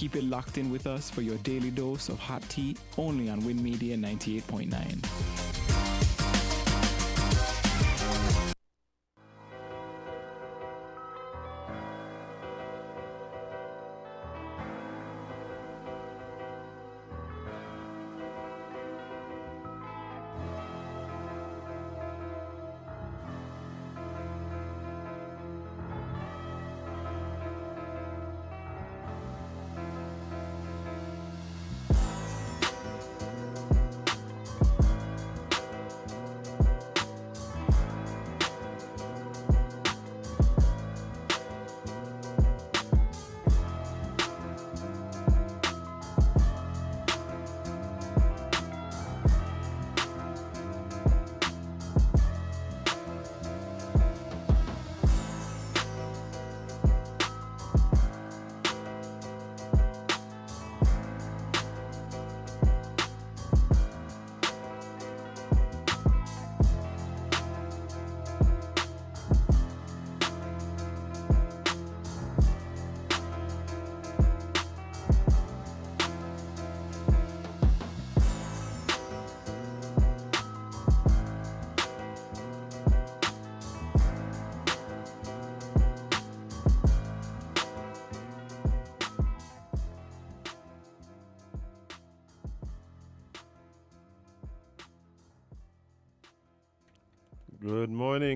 Keep it locked in with us for your daily dose of hot tea only on Win Media 98.9.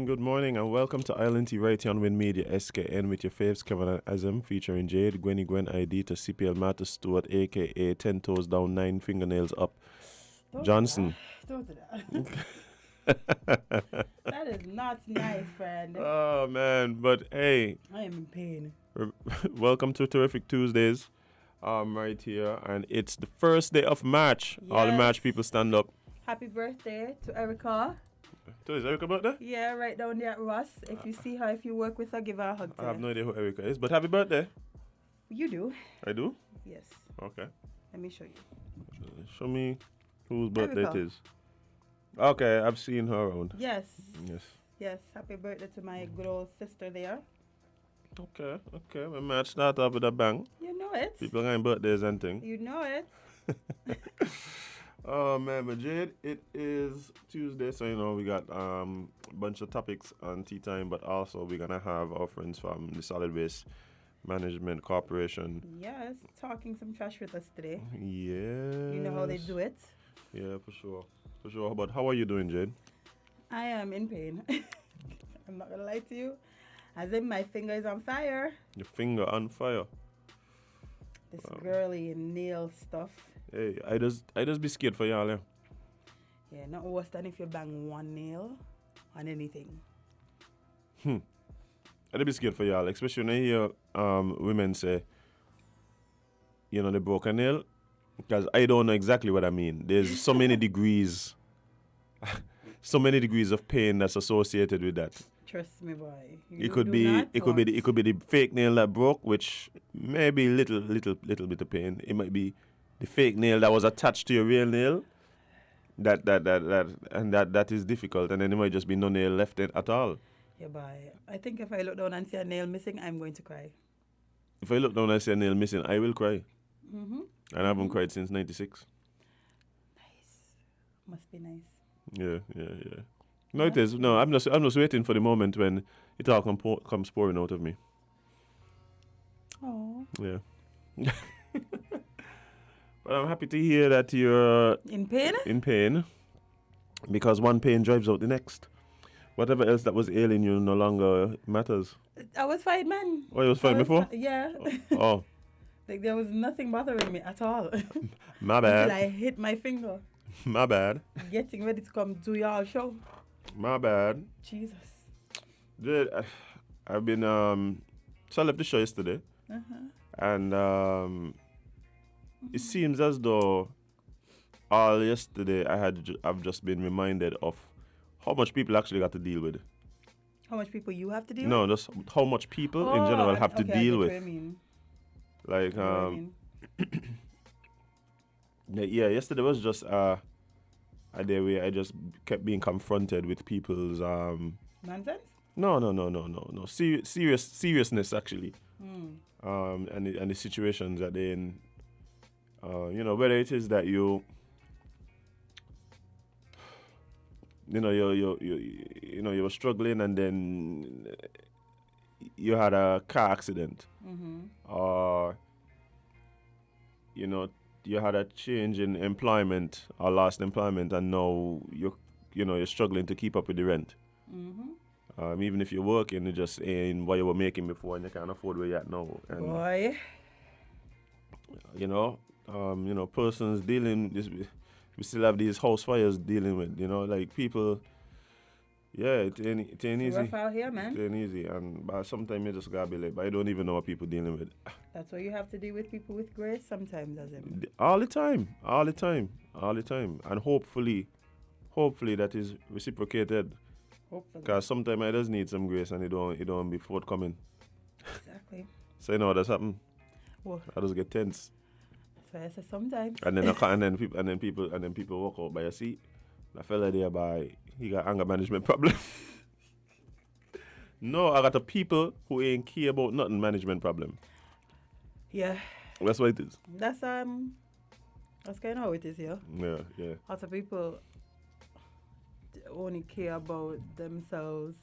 Good morning, and welcome to Island Tea right here on Win Media SKN with your faves Kevin and Azam, featuring Jade, Gwenny Gwen ID to CPL Matter Stewart, aka 10 toes down, 9 fingernails up. Don't Johnson. Don't do that. That is not nice, friend. Oh man, but hey, I am in pain. welcome to Terrific Tuesdays. Right here, and it's the first day of March. Yes. All the March people stand up. Happy birthday to Erica. Is Erica birthday? Yeah, right down there at Ross. If you see her, if you work with her, give her a hug. I have no idea who Erica is, but happy birthday. You do? I do? Yes. Okay. Let me show you. Show me whose birthday Erica. it is. Okay, I've seen her around. Yes. Yes. Yes. Happy birthday to my good old sister there. Okay. We might start off with a bang. You know it. People got birthdays and things. You know it. Oh man, but Jade, it is Tuesday, so we got a bunch of topics on tea time, but also we're gonna have our friends from the Solid Waste Management Corporation. Yes. Talking some trash with us today. Yeah. You know how they do it. Yeah, for sure. But how are you doing, Jade? I am in pain. I'm not gonna lie to you. As in, my finger is on fire. Your finger on fire. This girly nail stuff. Hey, I just be scared for y'all, yeah. Yeah, not worse than if you bang one nail on anything. I'd be scared for y'all, especially when I hear women say, they broke a nail, because I don't know exactly what I mean. There's so many degrees, of pain that's associated with that. Trust me, boy. It could be the fake nail that broke, which may be little bit of pain. It might be the fake nail that was attached to your real nail. That is difficult, and then there might just be no nail left at all. Yeah, boy. I think if I look down and see a nail missing, I'm going to cry. If I look down and see a nail missing, I will cry. Mm-hmm. And I haven't cried since '96. Nice. Must be nice. Yeah. No, it is. No, I'm just waiting for the moment when it all comes pouring out of me. Oh. Yeah. But I'm happy to hear that you're in pain. In pain, because one pain drives out the next. Whatever else that was ailing you no longer matters. I was fine, man. Oh, you was fine before? Yeah. Oh. Like there was nothing bothering me at all. My bad. Until I hit my finger. My bad. Getting ready to come do y'all show. My bad. Jesus. Dude, I've been so I left the show yesterday. And it seems as though all yesterday I've just been reminded of how much people actually got to deal with. How much people you have to deal with? No, just how much people in general have to deal with. What I mean. Like yeah, yesterday was just a day where I just kept being confronted with people's nonsense? No. Seriousness actually. And the situations that they in. Whether it is that you were struggling and then you had a car accident, or you had a change in employment or lost employment, and now you're struggling to keep up with the rent. Even if you're working, it just ain't what you were making before, and you can't afford where you're at now. And Boy. Persons dealing this. We still have these house fires dealing with. Like people. Yeah, it ain't easy. Rough out here, man. It ain't easy, and but sometimes you just gotta be like, but I don't even know what people dealing with. That's why you have to deal with people with grace sometimes, as in. All the time, and hopefully that is reciprocated. Hopefully. Because sometimes I just need some grace, and it don't be forthcoming. Exactly. So you know what does happen? What? I just get tense. So I say sometimes. And then people walk out by your seat. The fella there he got anger management problem. No, I got the people who ain't care about nothing management problem. Yeah. That's what it is. That's kind of how it is here. Yeah. Lots of people only care about themselves,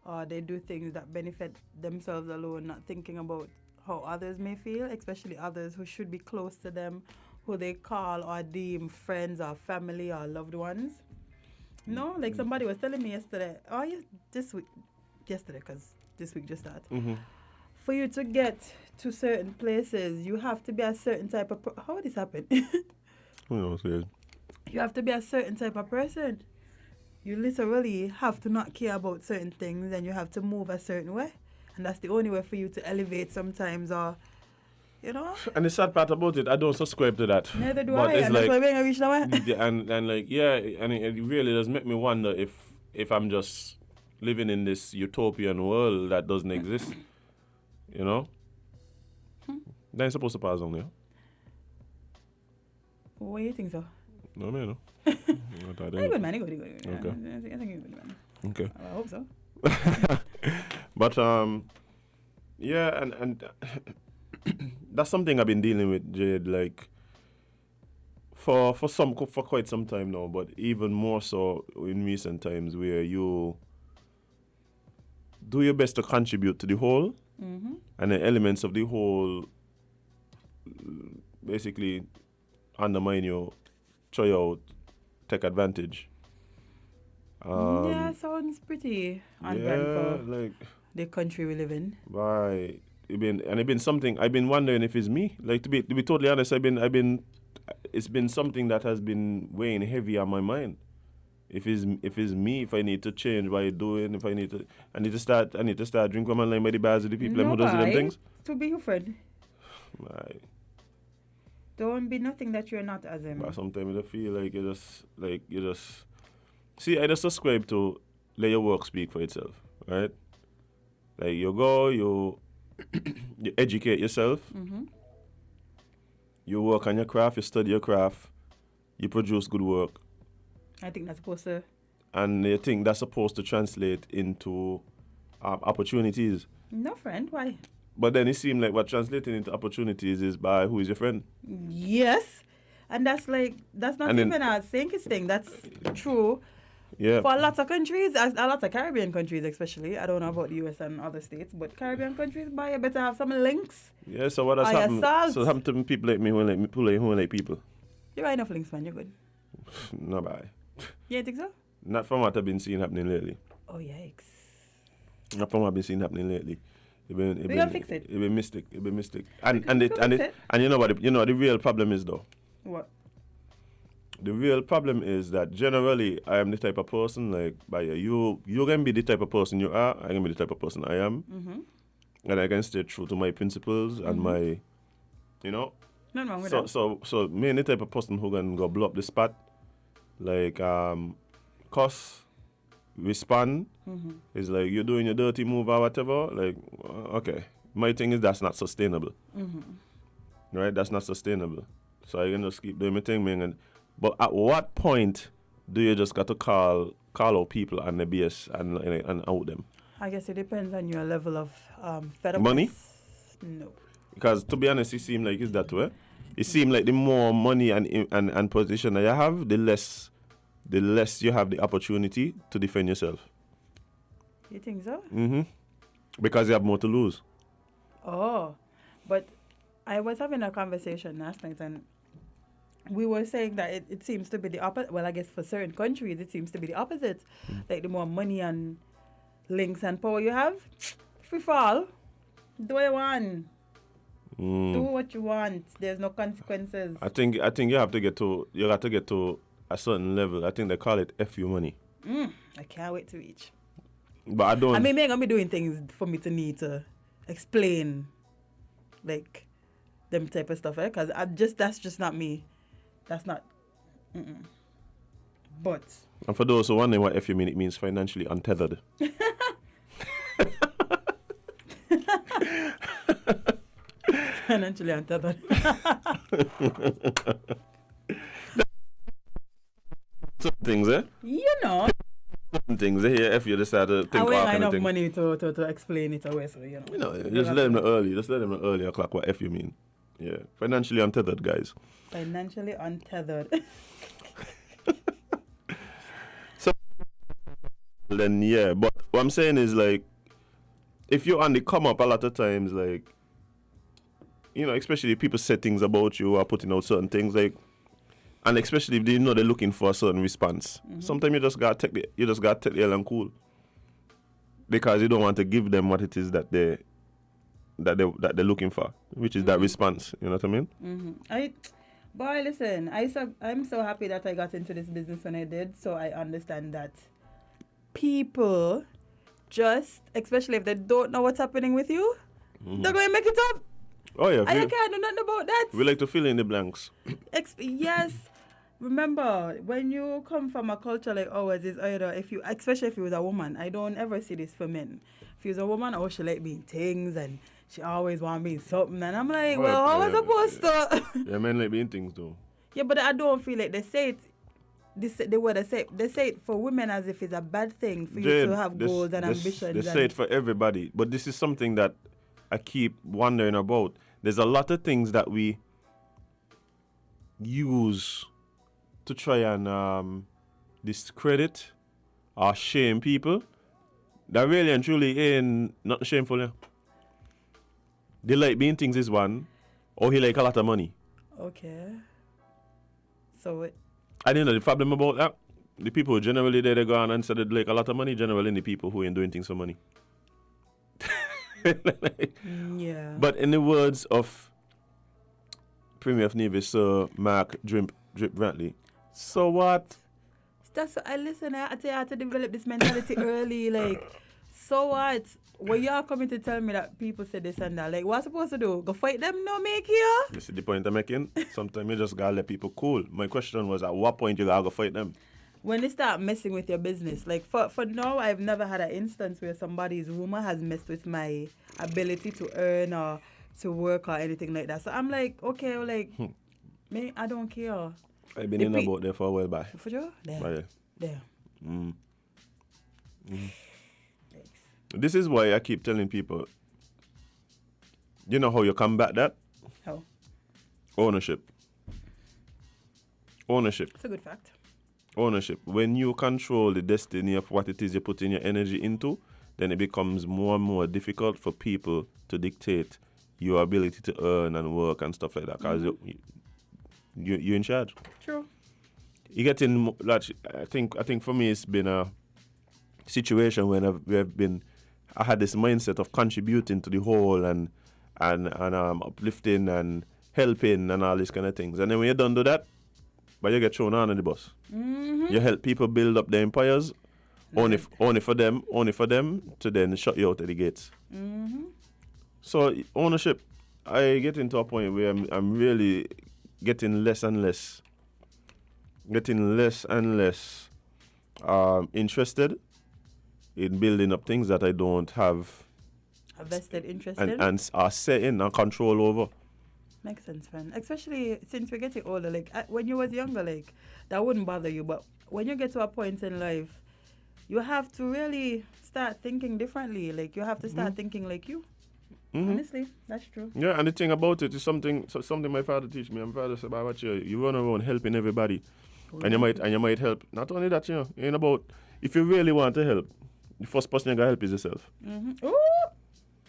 or they do things that benefit themselves alone, not thinking about how others may feel, especially others who should be close to them, who they call or deem friends or family or loved ones. No, like somebody was telling me yesterday, yesterday, because this week just started. For you to get to certain places, you have to be a certain type of how would this happen? Who knows? Yeah. You have to be a certain type of person. You literally have to not care about certain things, and you have to move a certain way. And that's the only way for you to elevate sometimes, or, And the sad part about it, I don't subscribe to that. Neither do but I, it's and like, that's why I reach that way. and it really does make me wonder if I'm just living in this utopian world that doesn't exist. They ain't supposed to pass on, yeah? What do you think so? No, man, no. You're good, man. You're good. Okay. I think you're good, man. Okay. I hope so. But yeah, and that's something I've been dealing with, Jade, like for quite some time now, but even more so in recent times, where you do your best to contribute to the whole, and the elements of the whole basically undermine you, try out, take advantage. Yeah, sounds pretty on brand for like the country we live in. Right. It's been something I've been wondering if it's me. Like to be totally honest, it's been something that has been weighing heavy on my mind. If it's me, if I need to change what I'm doing, I need to start drinking my line by the bars of the people who does them things. To be your friend. Right. Don't be nothing that you're not, as him. But sometimes I feel like you just see, I just subscribe to let your work speak for itself, right? Like you go, you educate yourself, you work on your craft, you study your craft, you produce good work. I think that's supposed to. And you think that's supposed to translate into opportunities. No, friend, why? But then it seems like what translating into opportunities is by who is your friend. Yes. And that's not even a thinking thing. That's true. Yeah. For a lot of countries, a lot of Caribbean countries especially, I don't know about the US and other states, but Caribbean countries, boy, you better have some links. Yeah, so what has happened? So it happened to people like me who like people. You got enough links, man, you're good. No, bye. You think so? Not from what I've been seeing happening lately. Oh, yikes. Not from what I've been seeing happening lately. We're gonna fix it. It be mystic. And you know what the real problem is though? What? The real problem is that generally I am the type of person like you can be the type of person you are, I can be the type of person I am. And I can stay true to my principles and my Nothing wrong with that. So me the type of person who can go blow up the spot, like cuss, respond. It's like you're doing your dirty move or whatever, like okay. My thing is that's not sustainable. Right? That's not sustainable. So I can just keep doing my thing, man. But at what point do you just got to call out people on the BS and out them? I guess it depends on your level of fed up. Money? No. Because to be honest, it seems like it's that way. It seems like the more money and position that you have, the less you have the opportunity to defend yourself. You think so? Mm-hmm. Because you have more to lose. Oh, but I was having a conversation last night, and we were saying that it seems to be the opposite. Well, I guess for certain countries, it seems to be the opposite. Like the more money and links and power you have, free fall. Do what you want. Do what you want. There's no consequences. I think you have to get to a certain level. I think they call it FU money. I can't wait to reach. But I don't. I mean, they're gonna be doing things for me to need to explain, like them type of stuff, because that's just not me. That's not. But And for those who wondering what FU mean, it means financially untethered. financially untethered. Some things, eh? You know, Some things, eh? Here, FU decide to I think all ain't kind of enough things. money to explain it away, so you know. You know, just let them know early. Just let them know early o'clock what FU mean. Yeah, financially untethered, guys. Financially untethered. Then yeah, but what I'm saying is like, if you're on the come up a lot of times, like, you know, especially if people say things about you or putting out certain things, like, and especially if they know they're looking for a certain response. Sometimes you just gotta take the L and cool, because you don't want to give them what it is that they're looking for, which is that response. You know what I mean? Boy, listen, I'm so happy that I got into this business when I did, so I understand that people just, especially if they don't know what's happening with you, they're going to make it up. Oh yeah, I can't do nothing about that. we like to fill in the blanks. Yes. Remember, when you come from a culture like ours, it's either, especially if you was a woman, I don't ever see this for men. If you was a woman, oh, she like being things and she always want to be something. And I'm like, well, how am I supposed to? Yeah, men like being things though. Yeah, but I don't feel like they say it. The word they say it for women as if it's a bad thing for you to have goals and ambitions. They say it for everybody, but this is something that I keep wondering about. There's a lot of things that we use to try and discredit or shame people that really and truly ain't nothing shameful. Yeah? They like being things is one, or he like a lot of money. Okay. So I didn't know the problem about that. The people who generally they go on and say they like a lot of money, generally the people who ain't doing things for money. yeah. But in the words of Premier of Navy Sir Mark Drip Brantley, so what? That's what I listen. I had to develop this mentality early. Like, so what? Well, y'all coming to tell me that people say this and that. Like, what I supposed to do? Go fight them? No, make here? You see the point I'm making? Sometimes you just gotta let people cool. My question was, at what point you gotta go fight them? When they start messing with your business. Like, for now, I've never had an instance where somebody's rumor has messed with my ability to earn or to work or anything like that. So I'm like, okay, well, like, me, I don't care. I've been in about there for a while back. For sure? There. Bye. There. This is why I keep telling people, you know how you combat that? How? Ownership. It's a good fact. Ownership. When you control the destiny of what it is you're putting your energy into, then it becomes more and more difficult for people to dictate your ability to earn and work and stuff like that, because you're in charge. True. You get in, like, I think for me it's been a situation when I had this mindset of contributing to the whole and uplifting and helping and all these kind of things. And then when you don't do that, but you get thrown on the bus. You help people build up their empires, only for them to then shut you out of the gates. So ownership, I get into a point where I'm really getting less and less interested in building up things that I don't have A vested interest in. and are set in and control over. Makes sense, friend. Especially since we're getting older. Like, when you was younger, like, that wouldn't bother you. But when you get to a point in life you have to really start thinking differently. Like, you have to start thinking like you. Honestly, that's true. Yeah, and the thing about it is something my father teach me. My father said, "About you run around helping everybody, and you might help. Not only that, it ain't about if you really want to help. The first person you gotta help is yourself. Ooh,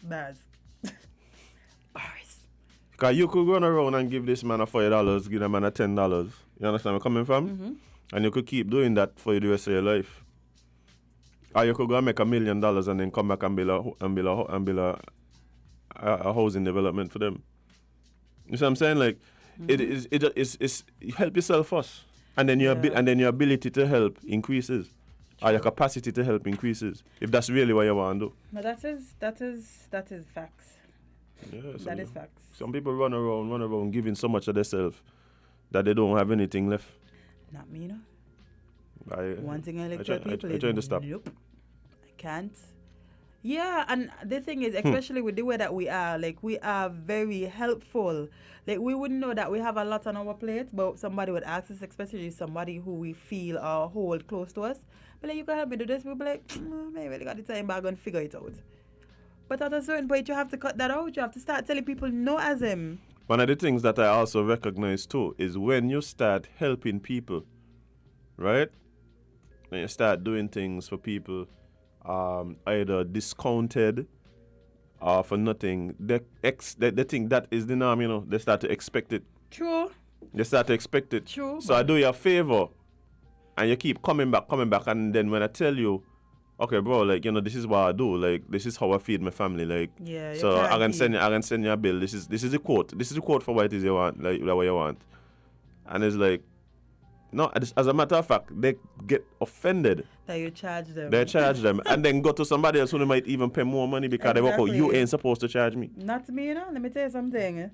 bars. Bars. Because you could run around and give this man a $5, give that man a $10. You understand where I'm coming from? And you could keep doing that for the rest of your life. Or you could go and make $1 million and then come back and build a housing development for them. You see what I'm saying? Like, it's you help yourself first, and then your ability to help increases, or your capacity to help increases. If that's really what you want to do. No, that is facts. Yeah, That is facts. Some people run around giving so much of themselves that they don't have anything left. Not me, One thing I like to I people is trying to stop. Nope, I can't. Yeah, and the thing is, especially with the way that we are, like, we are very helpful. Like, we wouldn't know that we have a lot on our plate, but somebody would ask us, especially somebody who we feel or hold close to us. But like, you can help me do this. We'll be like, maybe I got the time, but I'm going to figure it out. But at a certain point, you have to cut that out. You have to start telling people no as him. One of the things that I also recognize too is when you start helping people, right? When you start doing things for people, either discounted or for nothing, they think that is the norm, They start to expect it. True. They start to expect it. True. So I do you a favor, and you keep coming back, and then when I tell you, okay, bro, like, this is what I do, like, this is how I feed my family, like, Yeah. so I can send you a bill. This is the quote. This is the quote for what it is you want, like what you want, and it's like, no, as a matter of fact, they get offended. That you charge them. They charge them, and then go to somebody else who might even pay more money because they work out. You ain't supposed to charge me. Not me, Let me tell you something.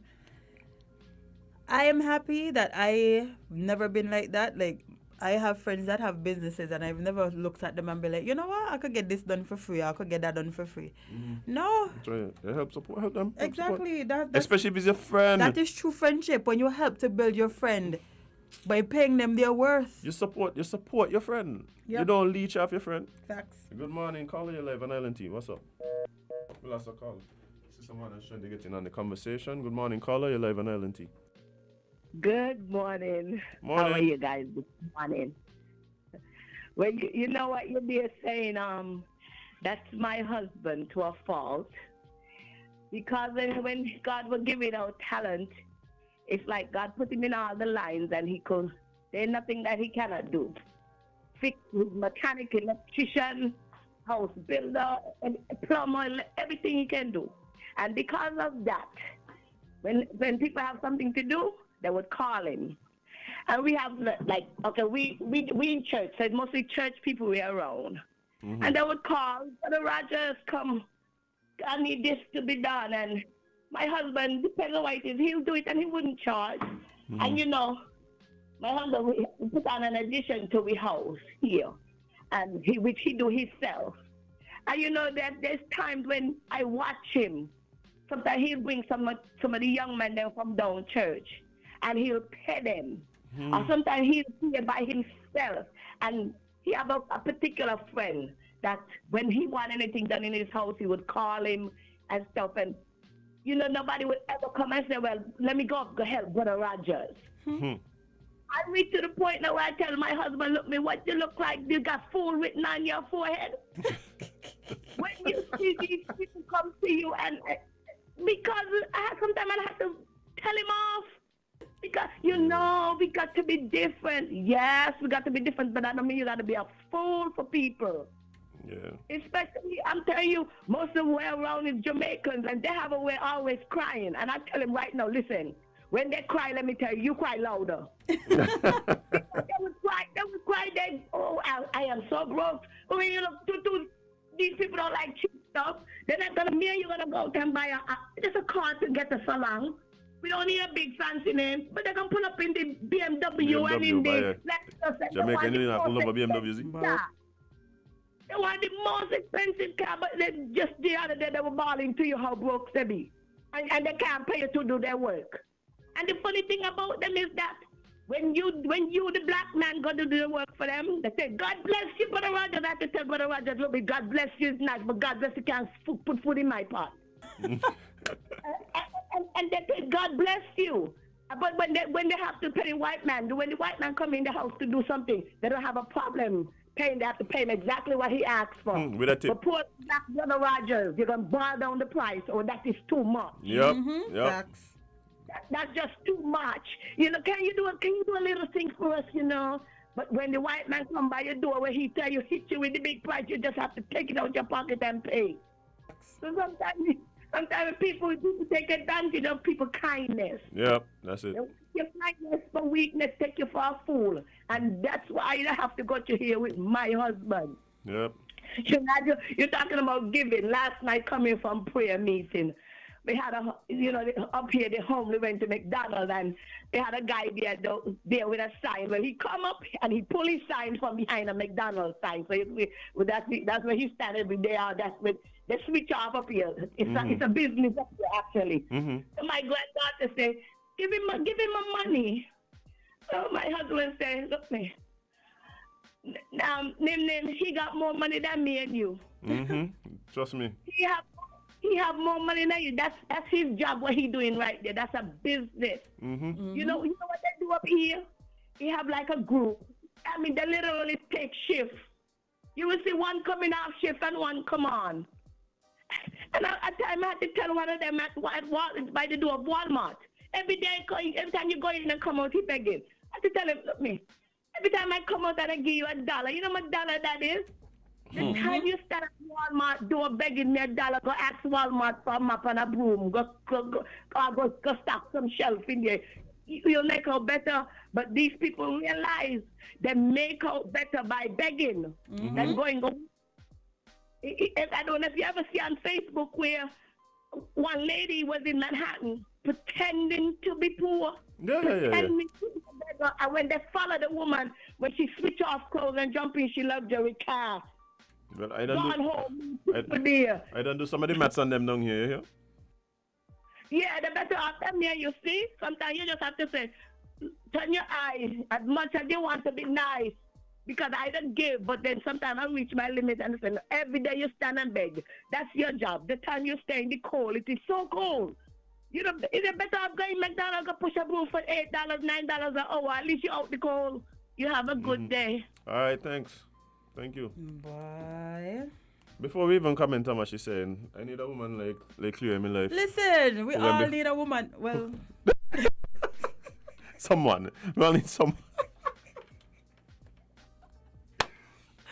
I am happy that I've never been like that. Like, I have friends that have businesses, and I've never looked at them and be like, you know what, I could get this done for free, or I could get that done for free. No. So help them. Exactly. That's especially if it's your friend. That is true friendship, when you help to build your friend by paying them their worth. You support your friend. Yep. You don't leech off your friend. Facts. Good morning, caller. You're live on Island T. What's up? We lost a call. This is someone that's trying to get in on the conversation. Good morning, caller. You're live on Island T. Good morning. Morning. How are you guys this morning? Well, you know what you'll be saying, that's my husband to a fault. Because when God was giving out talent, it's like God put him in all the lines, and there's nothing that he cannot do. Fix, mechanic, electrician, house builder, and plumber, everything he can do. And because of that, when people have something to do, they would call him. And we have, like, okay, we in church, so it's mostly church people we are around. And they would call, Brother Rogers, come, I need this to be done. And my husband, depending on what it is, he'll do it and he wouldn't charge. And my husband we put on an addition to the house here, and which he do himself. And that there's times when I watch him. Sometimes he'll bring some of the young men there from down church, and he'll pay them. Or sometimes he'll be by himself. And he have a particular friend that when he want anything done in his house, he would call him and stuff. And, nobody would ever come and say, well, let me go help Brother Rogers. I reach to the point now where I tell my husband, look, me, what you look like? You got fool written on your forehead. When you see these people come to you, and because sometimes I have to tell him off. Because, we got to be different. Yes, we got to be different, but I don't mean you got to be a fool for people. Yeah. Especially, I'm telling you, most of the way around is Jamaicans, and they have a way always crying. And I tell them right now, listen, when they cry, let me tell you, you cry louder. They would cry, I am so broke. When you look, these people don't like cheap stuff. They're not going to, me and you're going to go out and buy just a car to get us along. We don't need a big fancy name, but they can pull up in the BMW and in the Lexus. Jamaican didn't pull up a BMW. Yeah. They want the most expensive car, but just the other day they were bawling to you how broke they be. And they can't pay you to do their work. And the funny thing about them is that When you the black man go to do the work for them, they say, God bless you, Brother Rogers. I have to tell Brother Rogers, look, God bless you is nice, but God bless you can't put food in my pot. and they say, God bless you. But when they have to pay the white man, when the white man come in the house to do something, they don't have a problem paying. They have to pay him exactly what he asks for. With a tip. But poor black Brother Rogers, you're going to bar down the price, or that is too much. Yep. Yep. Facts. That's just too much. Can you do a little thing for us, But when the white man come by your door where he tell you, hit you with the big price, you just have to take it out your pocket and pay. So sometimes people take advantage of people's kindness. Yep, that's it. Your kindness for weakness take you for a fool. And that's why I have to go to here with my husband. Yep. You're talking about giving. Last night coming from prayer meeting, we had up here the home, we went to McDonald's and they had a guy there with a sign. Well, he come up and he pull his sign from behind a McDonald's sign. So that's where he stand every day. That's where they switch off up here. It's a business up here actually. Mm-hmm. So my granddaughter say, give him my money. So my husband say, look me. He got more money than me and you. Mm-hmm. Trust me. He have more money than you. That's his job. What he doing right there. That's a business. Mm-hmm. Mm-hmm. You know what they do up here? He have like a group. I mean, they literally take shifts. You will see one coming off shift and one come on. And at time I had to tell one of them by the door of Walmart. Every time you go in and come out, he begging. I had to tell him, look me. Every time I come out, I give you $1. You know what $1 that is? The time you stand at Walmart door begging me $1, go ask Walmart for a map and a broom, go stock some shelf in there. You'll make out better, but these people realize they make out better by begging than going on. I don't know if you ever see on Facebook where one lady was in Manhattan pretending to be poor. Yeah. And when they follow the woman, when she switch off clothes and jump in, she luxury car. Well, I don't do some of the maths on them down here, yeah? Yeah, the better off them here, you see? Sometimes you just have to say, turn your eyes as much as you want to be nice. Because I don't give, but then sometimes I reach my limit and say, every day you stand and beg. That's your job. The time you stay in the cold, it is so cold. Is it better off going McDonald's go push a broom for $8, $9 an hour? At least you're out the cold. You have a good day. All right, thanks. Thank you. Bye. Before we even comment on what she's saying, I need a woman like Cleo in my life. Listen, we all need a woman. Well, someone. We all need someone.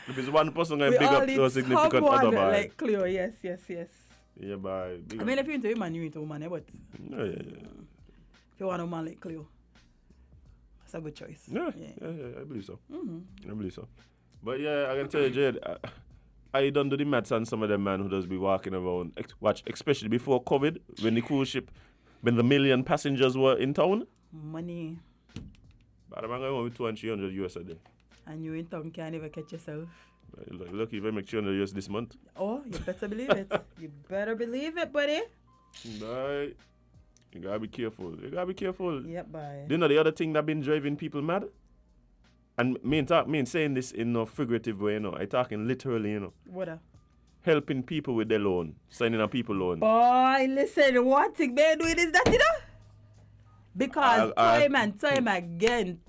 If it's one person going to big up to a significant other, like Cleo, yes. Yeah, bye. I mean, if you're into a woman, you're into a woman, but yeah. If you want a woman like Cleo, that's a good choice. Yeah, I believe so. I believe so. But yeah, I can tell you, Jade, I done do the maths on some of them man who does be walking around. Watch, especially before COVID, when the cruise ship, when the 1 million passengers were in town. Money. But I'm going with 200-300 US a day. And you in town can't even catch yourself. Lucky if I make 300 US this month. Oh, you better believe it. You better believe it, buddy. Bye. You gotta be careful. Yep, bye. Do you know the other thing that been driving people mad? And me saying this in a figurative way, I talking literally, What? Helping people with their loan, signing a people loan. Boy, listen, one thing they doing is that, Because time and time again,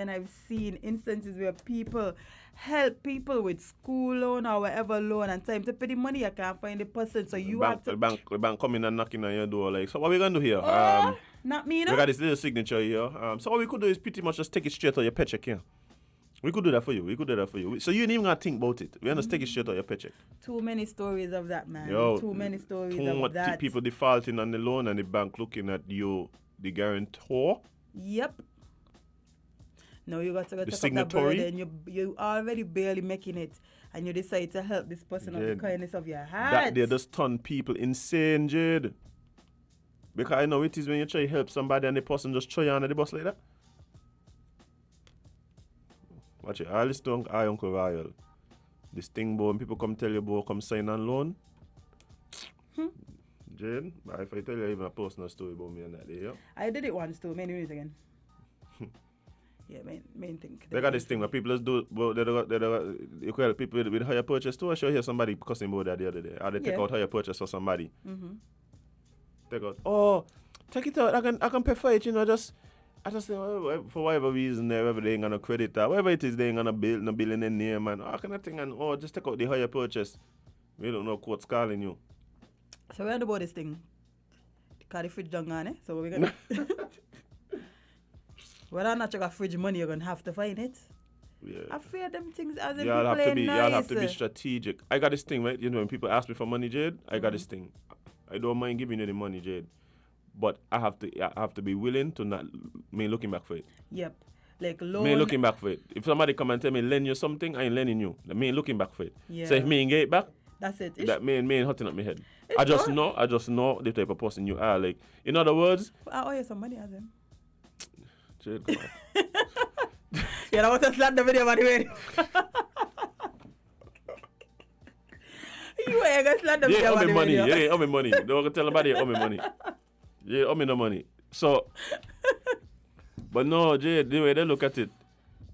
I've seen instances where people help people with school loan or whatever loan, and time to pay the money, I can't find the person, so you have to... The bank coming and knocking on your door, like, so what we going to do here? Not me, no? We got this little signature here. So what we could do is pretty much just take it straight out your paycheck here. We could do that for you. So you ain't even got to think about it. We just take it straight out your paycheck. Too many stories of that, man. Too many stories of that. People defaulting on the loan and the bank looking at you, the guarantor. Yep. No, you got to go take up that burden. You already barely making it, and you decide to help this person out of the kindness of your heart. That they just turn people insane, Jade. Because I know it is when you try to help somebody and the person just throw you under the bus like that. Watch it. I listen to Uncle Royal. This thing, boy, when people come tell you, boy, come sign on loan. Jane, if I tell you even a personal story about me and that day, yeah? I did it once too, many minutes again. Yeah, main thing. They got this thing where people just do, well, well, people with higher purchase too. I show here somebody cussing about that the other day. Or they take out higher purchase for somebody. Mm-hmm. Take out, oh, take it out. I can pay for it, I just say, well, for whatever reason, whatever they ain't gonna credit that, whatever it is, they ain't gonna bill in their name, man. How can I think and just take out the higher purchase? We don't know what's calling you. So we're about this thing. Because the fridge done gone, eh? So what we gonna whether or not you got fridge money, you're gonna have to find it. Yeah. I fear them things as in Y'all have to be, nice. y'all have to be strategic. I got this thing, right? When people ask me for money, Jade, I got this thing. I don't mind giving you the money, Jade, but I have to be willing to not me looking back for it. Yep. Like loan. Me looking back for it. If somebody come and tell me lend you something, I ain't lending you. Me ain't looking back for it. Yeah. So if me ain't get it back, that's it. that me ain't hurting up my head. It's I just not. know the type of person you are. Like, in other words, I owe you some money as him. Jade, come on. Yeah, I want to slap the video by the way. You ain't gonna slap the You video ain't by owe me the money. way. You ain't owe me money. Don't tell nobody you owe me money. You ain't owe me no money. So, but no, Jade, the way they look at it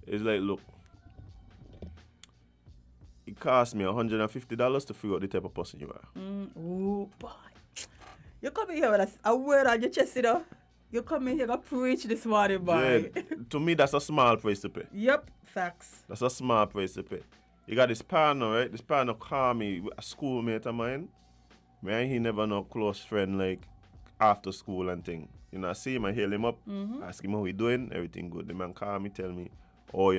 is like, look, it cost me $150 to figure out the type of person you are. Ooh, boy. You come in here with a word on your chest, you know? You come in here to preach this morning, boy. Jade, to me, that's a small price to pay. Yep, facts. That's a small price to pay. You got this partner, right? This partner call me, a schoolmate of mine. Man, he never no close friend like after school and thing. I see him, I hail him up, ask him how he doing, everything good. The man call me, tell me, oh,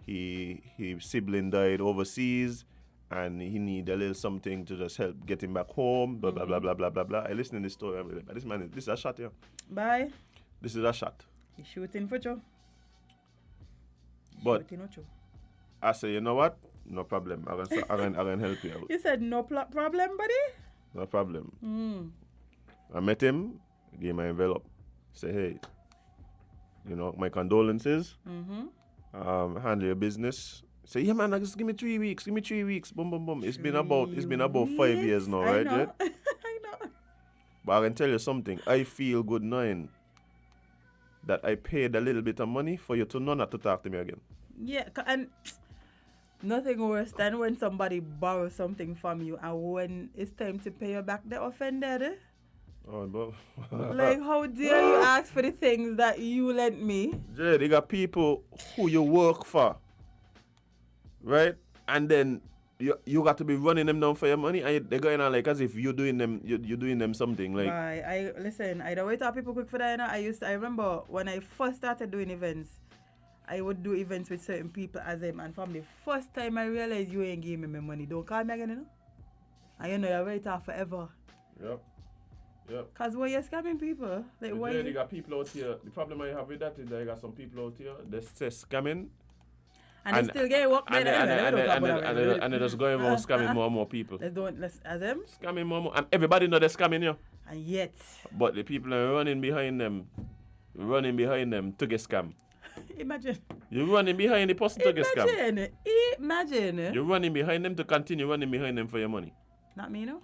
his sibling died overseas and he need a little something to just help get him back home, blah, blah, blah, blah, blah, blah, blah. I listen to this story, I'm like, this is a shot here. Bye. This is a shot. He's shooting for you. But Shooting at you. I say, you know what? No problem. I can help you out. You said no problem, buddy? No problem. I met him, gave my envelope. Say, hey, my condolences. Handle your business. Say, yeah, man, just give me 3 weeks. Give me 3 weeks. Boom, boom, boom. It's been about 5 years now, right? I know. Yeah? I know. But I can tell you something. I feel good knowing that I paid a little bit of money for you to not to talk to me again. Yeah, and nothing worse than when somebody borrows something from you and when it's time to pay you back, they're offended. Eh? Oh, but Like, how dare you ask for the things that you lent me? Jade, you got people who you work for, right? And then you got to be running them down for your money, and they're going on like as if you're doing them something. Like, I don't wait to people quick for that. I remember when I first started doing events, I would do events with certain people as them, and from the first time I realized you ain't giving me my money, don't call me again, And you're wait off forever. Yep. Cause why you scamming people? Like why? You got people out here. The problem I have with that is that you got some people out here that say scamming. And they still get work there. And they're just going around scamming more and more people. Let's as them. Scamming more and more. And everybody know they're scamming you. And yet. But the people are running behind them to get scammed. Imagine. You're running behind the person to get scammed. Imagine. You're running behind them to continue running behind them for your money. Not me, no.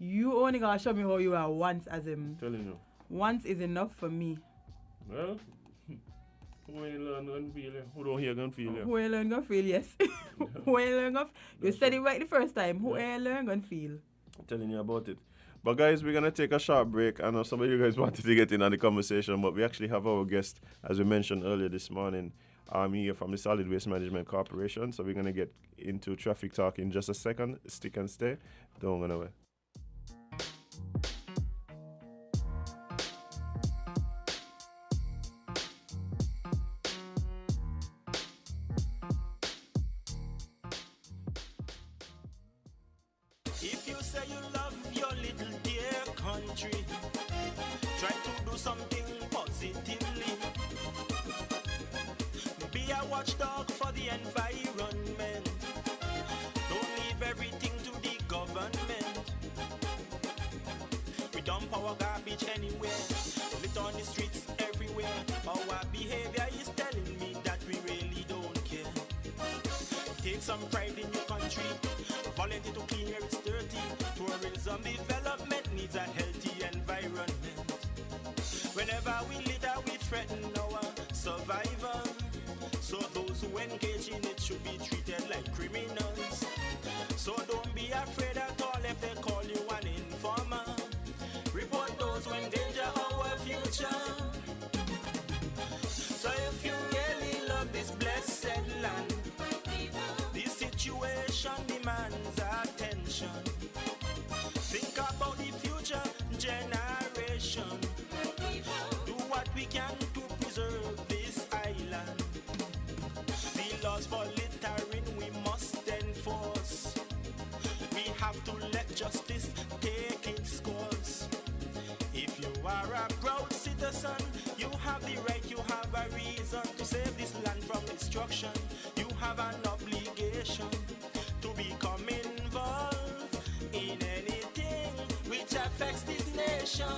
You only gotta show me how you are once as him. Telling you. Once is enough for me. Well, who ain't learn gonna feel it? Who don't hear gonna feel it? Who ain't learn gonna feel, yes. Who ain't learn gonna You said it right the first time. Who ain't learn gonna feel? I'm telling you about it. But guys, we're gonna take a short break. I know some of you guys wanted to get in on the conversation, but we actually have our guest, as we mentioned earlier this morning, here from the Solid Waste Management Corporation. So we're gonna get into traffic talk in just a second. Stick and stay. Don't go away. If you say you love your little dear country, try to do something positively. Be a watchdog for the environment. Don't leave everything to the government. We dump our garbage anywhere, lit on the streets everywhere. Our behavior is telling me that we really don't care. Take some pride in your country. Volunteer to clean where it's dirty. Tourism development needs a healthy environment. Whenever we litter, we threaten our survival. So those who engage in it should be treated like criminals. So don't be afraid at all if they call you an informer. Report those who endanger our future. So if you really love this blessed land, this situation demands attention. Think about the future generation. Do what we can to preserve this island. The laws for littering we must enforce. We have to let justice take its course. If you are a proud citizen, you have the right, you have a reason to save this land from destruction. You have an obligation to become involved in anything which affects this nation.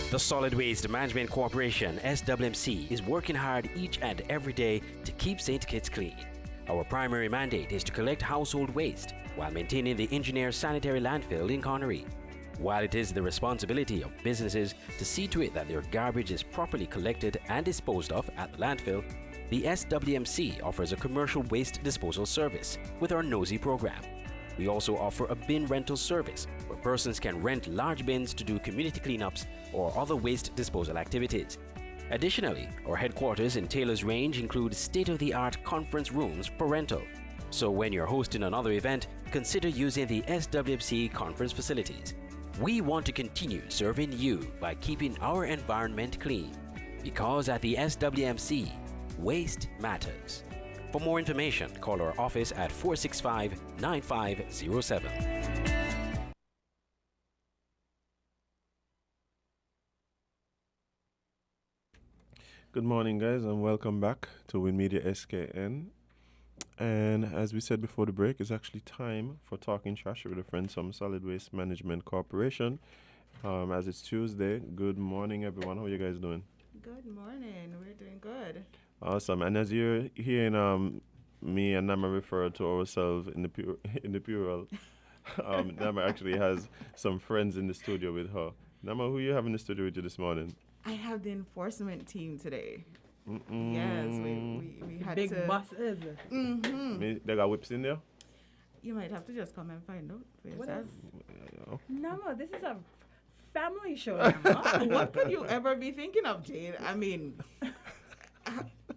The Solid Waste Management Corporation, SWMC, is working hard each and every day to keep St. Kitts clean. Our primary mandate is to collect household waste while maintaining the engineer sanitary landfill in Connery. While it is the responsibility of businesses to see to it that their garbage is properly collected and disposed of at the landfill, the SWMC offers a commercial waste disposal service with our NOSI program. We also offer a bin rental service where persons can rent large bins to do community cleanups or other waste disposal activities. Additionally, our headquarters in Taylor's Range include state-of-the-art conference rooms for rental. So when you're hosting another event, consider using the SWMC conference facilities. We want to continue serving you by keeping our environment clean, because at the SWMC, waste matters. For more information, call our office at 465-9507. Good morning, guys, and welcome back to Win Media SKN. And as we said before the break, it's actually time for Talking Trash with a friend from Solid Waste Management Corporation. As it's Tuesday, good morning, everyone. How are you guys doing? Good morning. We're doing good. Awesome. And as you're hearing me and Nama refer to ourselves in the plural, Nama actually has some friends in the studio with her. Nama, who you have in the studio with you this morning? I have the enforcement team today. Yes, we had Big to. bosses. They got whips in there? You might have to just come and find out for yourself. No, this is a family show. Nama. What could you ever be thinking of, Jade? I mean,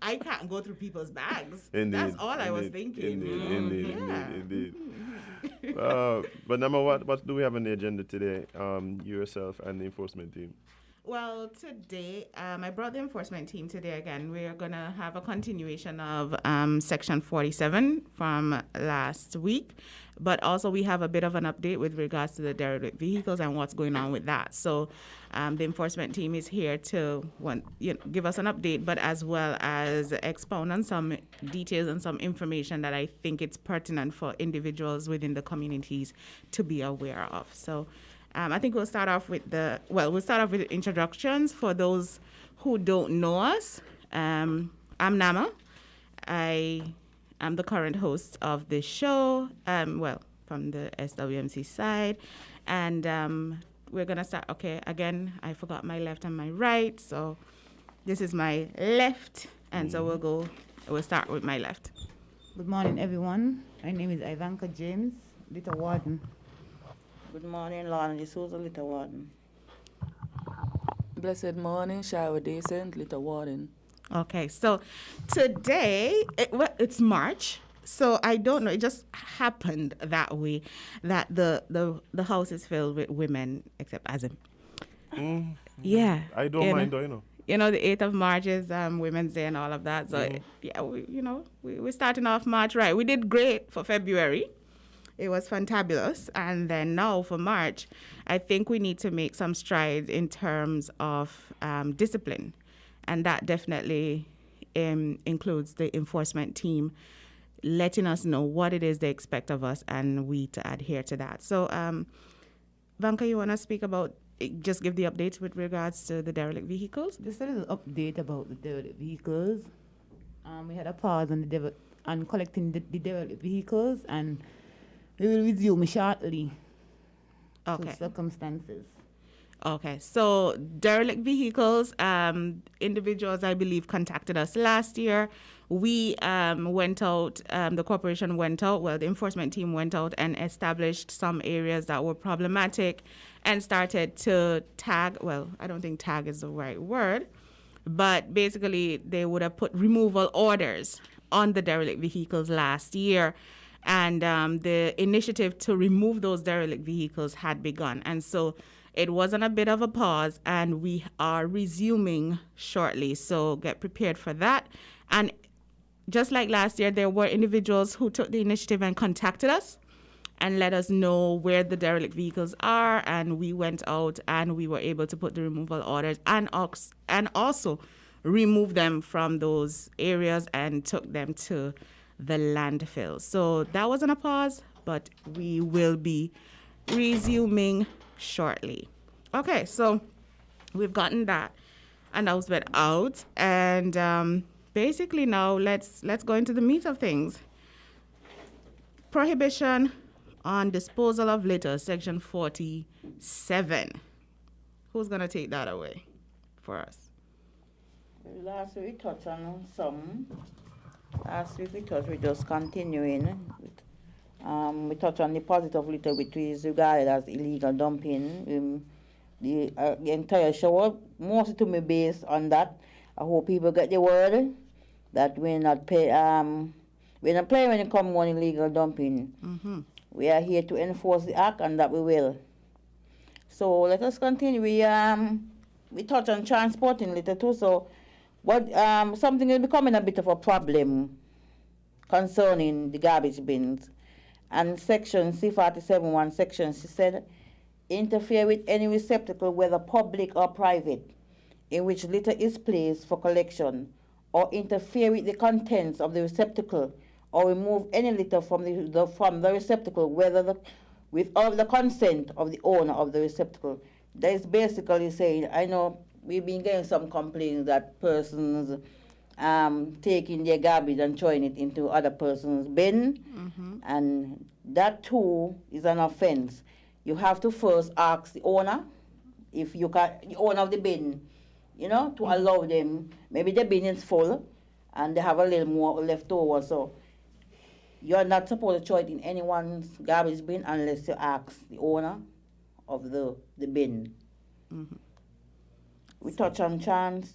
I can't go through people's bags. Indeed, That's all I was thinking. Indeed. But Nama, what do we have on the agenda today? Yourself and the enforcement team. Well, today, I brought the enforcement team today again. We're going to have a continuation of Section 47 from last week, but also we have a bit of an update with regards to the derelict vehicles and what's going on with that. So the enforcement team is here to give us an update, but as well as expound on some details and some information that I think it's pertinent for individuals within the communities to be aware of. So I think we'll start off with introductions for those who don't know us. I'm Nama. I am the current host of this show, from the SWMC side. And we're going to start, again, I forgot my left and my right. So this is my left. And so we'll start with my left. Good morning, everyone. My name is Ivanka James, Little Warden. Good morning, Lorna D'Souza, Little Warden. Blessed morning, Shower Decent, Little Warden. Okay, so today, it's March, so I don't know, it just happened that way, that the house is filled with women, except Azim. Yeah. I don't mind, though, you know. You know, the 8th of March is Women's Day and all of that, so we're starting off March right. We did great for February. It was fantabulous. And then now for March, I think we need to make some strides in terms of discipline. And that definitely includes the enforcement team letting us know what it is they expect of us and we to adhere to that. So, Vanka, you want to speak about, just give the updates with regards to the derelict vehicles? Just a little update about the derelict vehicles. We had a pause on collecting the derelict vehicles, and we will resume shortly. Okay. To circumstances. Okay, so derelict vehicles, individuals, I believe, contacted us last year. We went out, the corporation went out, the enforcement team went out and established some areas that were problematic and started to tag, I don't think tag is the right word, but basically they would have put removal orders on the derelict vehicles last year. And the initiative to remove those derelict vehicles had begun. And so it was on a bit of a pause, and we are resuming shortly. So get prepared for that. And just like last year, there were individuals who took the initiative and contacted us and let us know where the derelict vehicles are. And we went out and we were able to put the removal orders and also remove them from those areas and took them to the landfill. So that was on a pause, but we will be resuming shortly. Okay, so we've gotten that announcement out, and basically now let's go into the meat of things. Prohibition on disposal of litter, section 47. Who's gonna take that away for us? Last week we touched on some. Last week we thought we're just continuing. We touched on the positive litter, which is regarded as illegal dumping. The entire show, mostly to me based on that. I hope people get the word that we're not playing when it comes on illegal dumping. Mm-hmm. We are here to enforce the act, and that we will. So let us continue. We touched on transporting litter too. So something is becoming a bit of a problem concerning the garbage bins. And section C47, one section, she said, interfere with any receptacle, whether public or private, in which litter is placed for collection, or interfere with the contents of the receptacle, or remove any litter from the receptacle, without the consent of the owner of the receptacle. That is basically saying, I know we've been getting some complaints that persons taking their garbage and throwing it into other person's bin, and that too is an offense. You have to first ask the owner, if you can, the owner of the bin, to allow them. Maybe the bin is full and they have a little more left over, so you're not supposed to throw it in anyone's garbage bin unless you ask the owner of the bin. We touch on chance.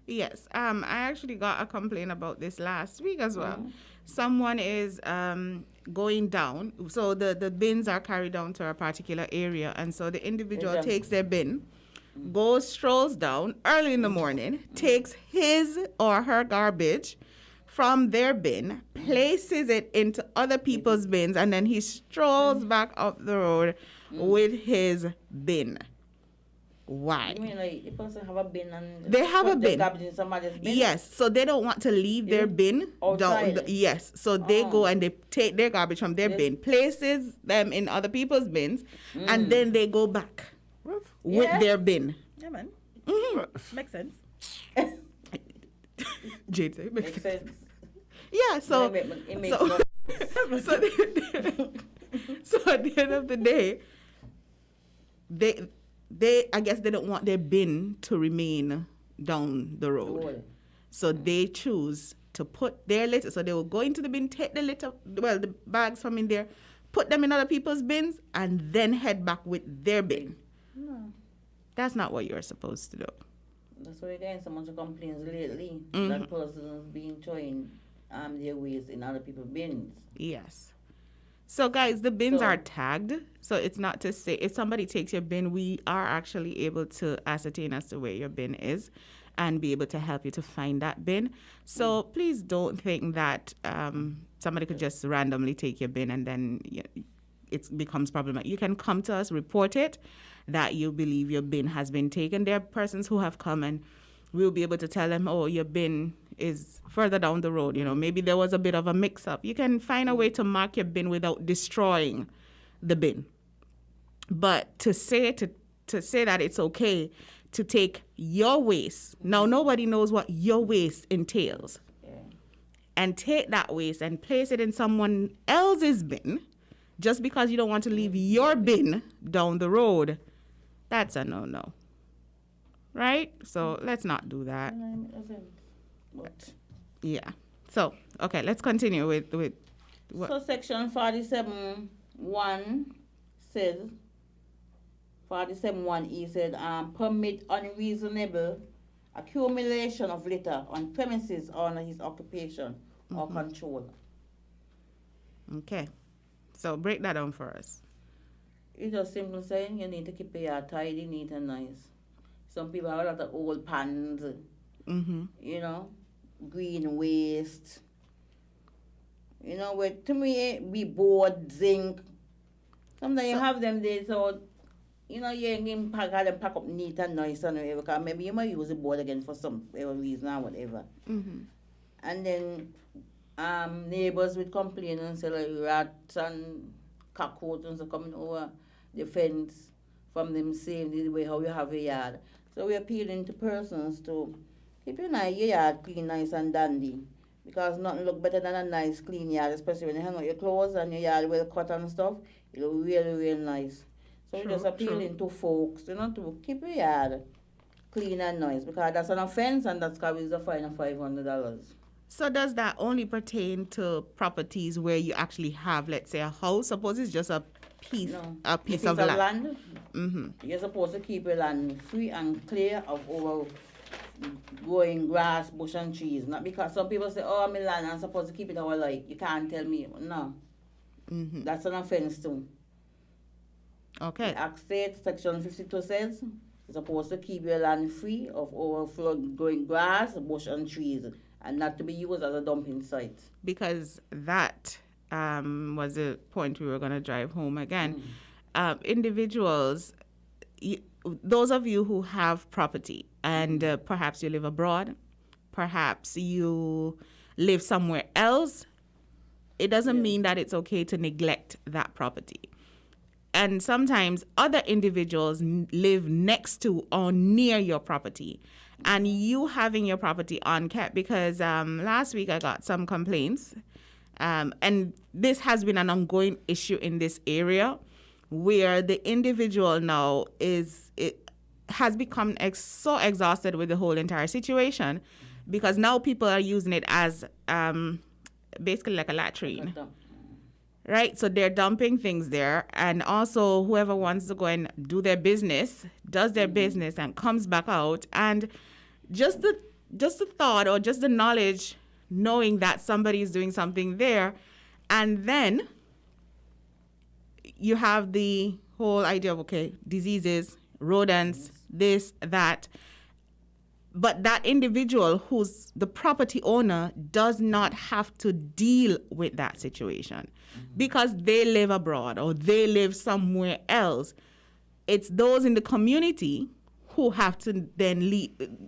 Yes, I actually got a complaint about this last week as well. Someone is going down, so the bins are carried down to a particular area, and so the individual takes their bin, strolls down early in the morning, takes his or her garbage from their bin, places it into other people's bins, and then he strolls back up the road with his bin. Why? You mean like the person have a bin and they have a bin? In somebody's bin? Yes, so they don't want to leave their bin down. Yes, so they go and they take their garbage from their bin, places them in other people's bins, and then they go back with their bin. Yeah, man. Makes sense. Jade said, Makes sense. Yeah, so It makes so at the end of the day, they I guess they don't want their bin to remain down the road. So they choose to put their litter. So they will go into the bin, take the litter, the bags from in there, put them in other people's bins, and then head back with their bin. No. That's not what you're supposed to do. That's why we're getting so much complaints lately. That persons being throwing their waste in other people's bins. Yes. So, guys, the bins are tagged. So it's not to say if somebody takes your bin, we are actually able to ascertain as to where your bin is. and be able to help you to find that bin. So please don't think that somebody could just randomly take your bin and then it becomes problematic. You can come to us, report it, that you believe your bin has been taken. There are persons who have come and we'll be able to tell them, oh, your bin is further down the road. Maybe there was a bit of a mix-up. You can find a way to mark your bin without destroying the bin. But to say that it's okay to take your waste, now nobody knows what your waste entails, and take that waste and place it in someone else's bin just because you don't want to leave your bin down the road, that's a no-no. Right? So let's not do that. Yeah. So, okay, let's continue with what? So section 47.1 says, 47.1e said, permit unreasonable accumulation of litter on premises under his occupation or control. Okay. So break that down for us. It's just simple saying you need to keep your yard tidy, neat and nice. Some people have a lot of old pans, green waste. To me, we board, zinc. Sometimes you have them there, so, you can pack up neat and nice and whatever, because maybe you might use the board again for some reason or whatever. And then neighbors would complain and say, like, rats and cockroaches are coming over the fence from them saying the way how you have your yard. So we're appealing to persons to keep your yard clean, nice and dandy. Because nothing look better than a nice clean yard, especially when you hang out your clothes and your yard well cut and stuff. It look really, really nice. So we're just appealing to folks, to keep your yard clean and nice. Because that's an offense and that's carries a fine of $500. So does that only pertain to properties where you actually have, let's say, a house? Suppose it's just a piece of land. You're supposed to keep your land free and clear of overgrowing grass, bush and trees. Not because some people say, oh, my land, I'm supposed to keep it how I like. You can't tell me. No. That's an offense too. Okay. The Act State, Section 52 says, you're supposed to keep your land free of overgrowing grass, bush and trees, and not to be used as a dumping site. Because that was the point we were going to drive home again. Individuals, those of you who have property and perhaps you live abroad, perhaps you live somewhere else, it doesn't mean that it's okay to neglect that property. And sometimes other individuals live next to or near your property, and you having your property unkept, because last week I got some complaints, and this has been an ongoing issue in this area, where the individual now has become so exhausted with the whole entire situation, because now people are using it as basically like a latrine. Right, so they're dumping things there, and also whoever wants to go and do their business does their business and comes back out, and just the thought or just the knowledge, knowing that somebody is doing something there, and then you have the whole idea of diseases, rodents, this, that. But that individual who's the property owner does not have to deal with that situation because they live abroad or they live somewhere else. It's those in the community who have to then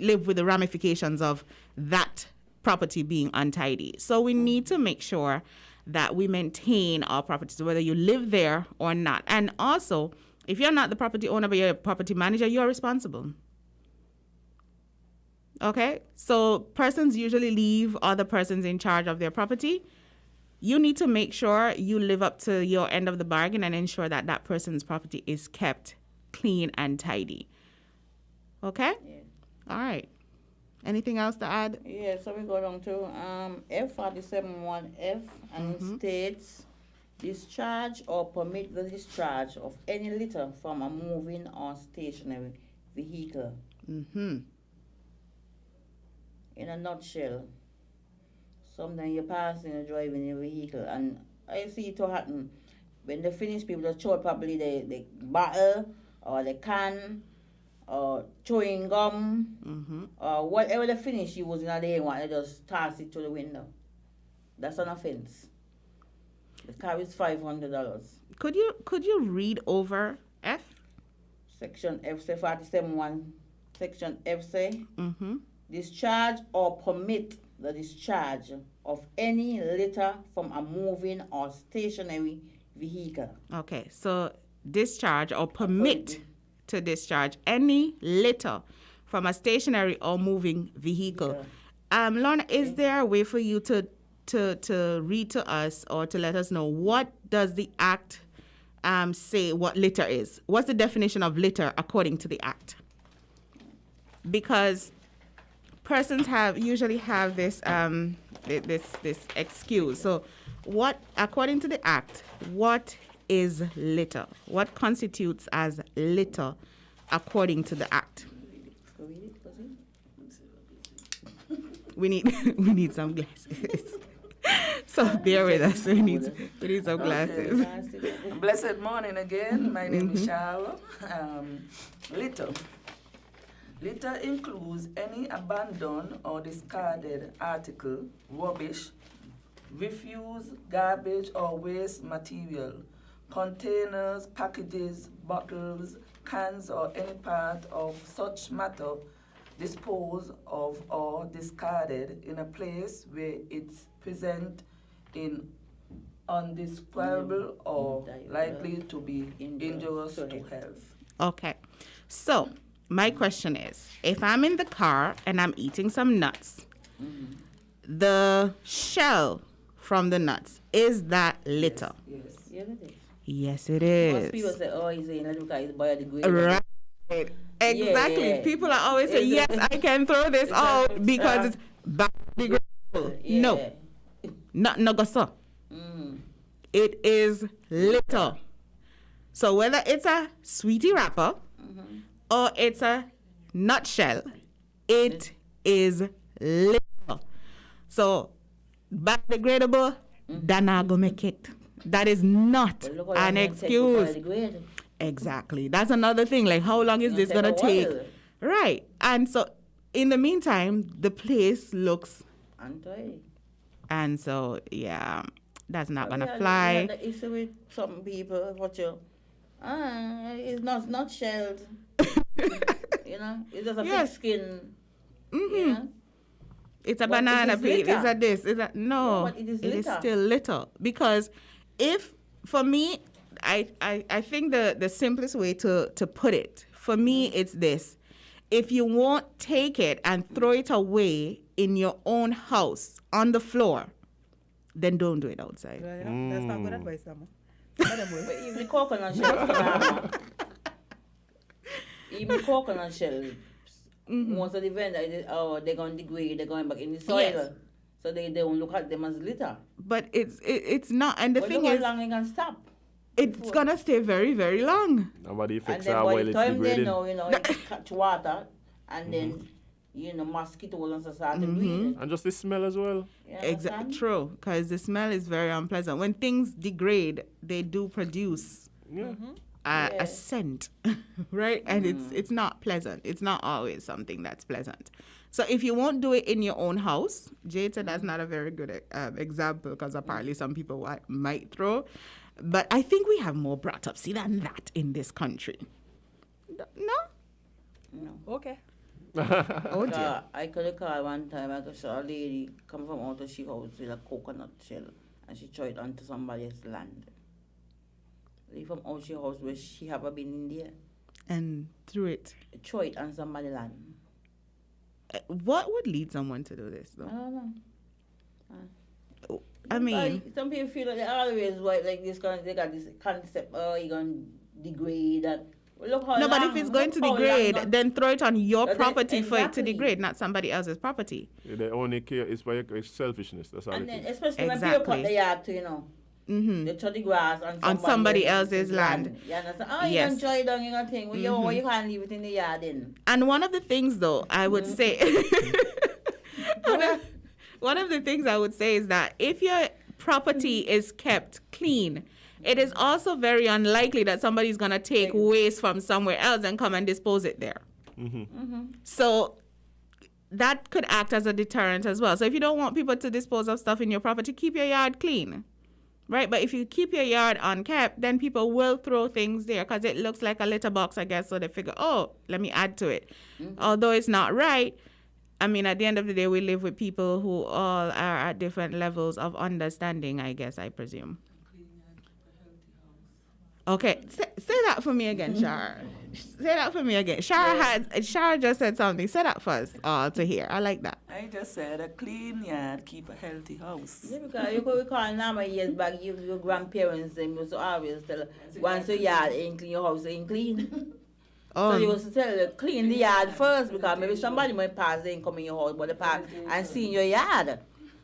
live with the ramifications of that property being untidy. So we need to make sure that we maintain our properties, whether you live there or not. And also, if you're not the property owner but you're a property manager, you're responsible. Okay, so persons usually leave other persons in charge of their property. You need to make sure you live up to your end of the bargain and ensure that that person's property is kept clean and tidy. Okay? Yeah. All right. Anything else to add? Yeah, so we go down to F47.1F, and it states, discharge or permit the discharge of any litter from a moving or stationary vehicle. In a nutshell, sometimes you're passing or driving your vehicle, and I see it to happen. When they finish, people just throw probably the bottle or the can or chewing gum, or whatever they finish using and they want, they just toss it to the window. That's an offense. The carries $500. Could you read over F? Section F say 47.1. Section F say discharge or permit the discharge of any litter from a moving or stationary vehicle. Okay, so discharge or permit to discharge any litter from a stationary or moving vehicle. Lorna, is there a way for you to read to us or to let us know what does the Act say what litter is? What's the definition of litter according to the Act? Because persons usually have this this excuse. So, what according to the Act, what is litter? What constitutes as litter according to the Act? We need some glasses. So bear with us. We need some glasses. Okay. Blessed morning again. My name is Charlotte. Litter. Litter includes any abandoned or discarded article, rubbish, refuse, garbage, or waste material, containers, packages, bottles, cans, or any part of such matter disposed of or discarded in a place where it's present in undescribable or likely to be injurious to health. Okay. So, my question is, if I'm in the car and I'm eating some nuts, the shell from the nuts, is that litter? Yes, it is. Most people say, oh, he's saying that because it's biodegradable. Right. Exactly. People are always saying, yes, I can throw this out because it's biodegradable. No. Not no go so. It is litter. So whether it's a sweetie wrapper or it's a nutshell, it is litter. So biodegradable, that not go make it. That is not an excuse. Exactly. That's another thing. Like, how long is this gonna take? Right. And so, in the meantime, the place looks untidy. And so, yeah, that's not gonna fly. The issue with some people, it's not shelled. You know, it's just a thick skin. You know? It's a banana peel. It's a this. It's a no. Yeah, but it is still litter because for me, I think the simplest way to put it, for me, it's this. If you won't take it and throw it away in your own house on the floor, then don't do it outside. That's not good advice, Amma. Even coconut shells. Even coconut shells. Most of the vendors, they're going to degrade, they're going back in the soil. Yes. So they don't look at them as litter. But it's not. And the thing is, how long it can stop? It's going to stay very, very long. Nobody fix it while it's degrading. And then by the time they know, it catch water, and then, mosquitoes and so start to breathe. And just the smell as well. Exactly. True, because the smell is very unpleasant. When things degrade, they do produce a scent, right? And it's not pleasant. It's not always something that's pleasant. So if you won't do it in your own house, Jade said that's not a very good example because apparently some people might throw. But I think we have more brought up than that in this country. No? No. Okay. Oh dear. I could have called one time. I saw a lady come from out of she house with a coconut shell and she threw it onto somebody else's land. From out she house where she have been in there. And threw it? Throw it on somebody's land. What would lead someone to do this though? I don't know. I mean, some people feel like they always like this kind. They got this concept. Oh, you're gonna degrade that. Look how but if it's going to degrade, then throw it on your property for it to degrade, not somebody else's property. Yeah, they only care. It's by selfishness. That's all. And then, especially when people cut the yard too, they throw the grass on somebody else's land. You understand? Oh, you enjoy it, you're gonna think, well, you can't leave it in the yard then. And one of the things, though, I would say. One of the things I would say is that if your property is kept clean, it is also very unlikely that somebody's going to take waste from somewhere else and come and dispose it there. So that could act as a deterrent as well. So if you don't want people to dispose of stuff in your property, keep your yard clean, right? But if you keep your yard unkept, then people will throw things there because it looks like a litter box, I guess. So they figure, oh, let me add to it. Although it's not right. I mean, at the end of the day, we live with people who all are at different levels of understanding, I guess, I presume. Okay, say that for me again, Shara. Say that for me again. Shara just said something. Say that for us all to hear. I like that. I just said a clean yard, keep a healthy house. Yeah, because you could recall now years back, your grandparents them used to always tell, once your yard ain't clean, your house ain't clean. So you used to tell you, clean the yard first, because maybe somebody might pass, they ain't come in your house, but they pass and see in your yard.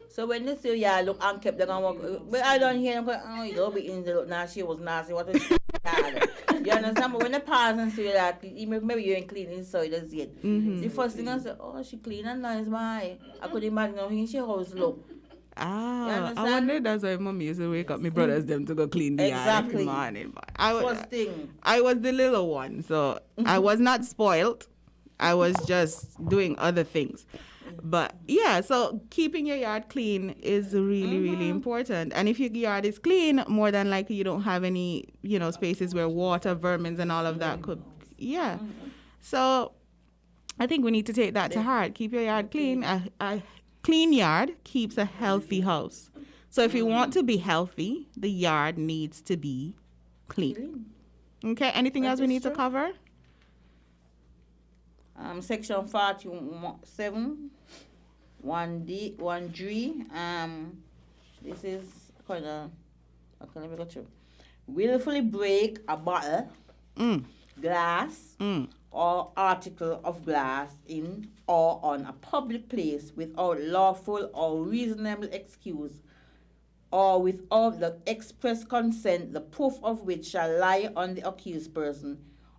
So when they see your yard look unkept, they're going to walk. But I don't hear them go, oh, you'll be in the look, now she was nasty, what is yard? You understand? But when they pass and see your yard, maybe you ain't clean inside as yet. The first thing I say, oh, she clean and nice, my. I could imagine how she house look. I wonder that's why mommy used to wake up my brothers them to go clean the yard every morning. But I was the little one, so I was not spoiled. I was just doing other things. But yeah, so keeping your yard clean is really, really important. And if your yard is clean, more than likely you don't have any, spaces where water, vermin, and all of that could. Yeah. So I think we need to take that to heart. Keep your yard clean. A clean yard keeps a healthy house. So if you want to be healthy, the yard needs to be clean. Okay, anything else we need to cover? Section 47, 1D, 1G. This is kind of, okay, let me go through. Willfully break a bottle, glass, or article of glass in or on a public place without lawful or reasonable excuse, or without the express consent, the proof of which shall lie on the accused person,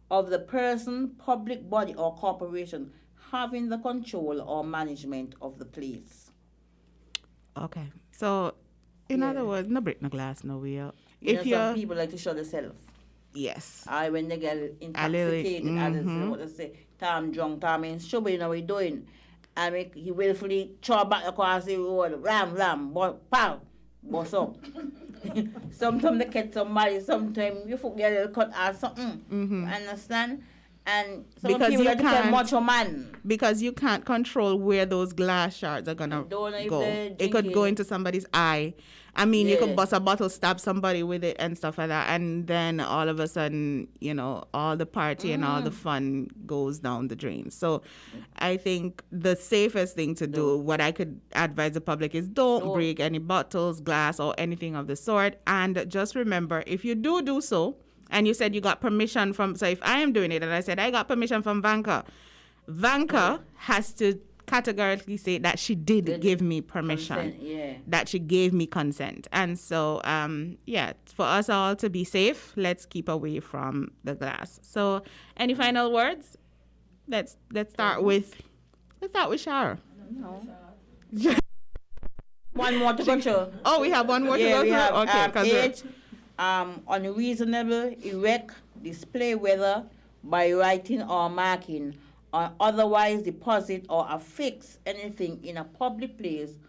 of the person, public body, or corporation having the control or management of the place. Okay. So, in other words, no break no glass, no way. Some people like to show themselves. Yes. When they get intoxicated, others what they say, Tom drunk, Tom in trouble, what he doing? And he willfully throw back across the road, ram, pow, bust up. Sometimes they catch somebody, sometimes you forget a little cut or something. Understand? And some because people you that can't, macho man. Because you can't control where those glass shards are gonna go. It could go into somebody's eye. I mean, you could bust a bottle, stab somebody with it and stuff like that, and then all of a sudden, all the party and all the fun goes down the drain. So I think the safest thing to do, what I could advise the public is don't break any bottles, glass, or anything of the sort. And just remember, if you do so, and you said you got permission from, so if I am doing it and I said I got permission from Vanka has to categorically say that she did give me permission, that she gave me consent. And so, for us all to be safe, let's keep away from the glass. So, any final words? Let's start with Shara. No. One more to go through. Oh, we have one more to go through? Okay. Unreasonable, erect, display whether by writing or marking, or otherwise deposit or affix anything in a public place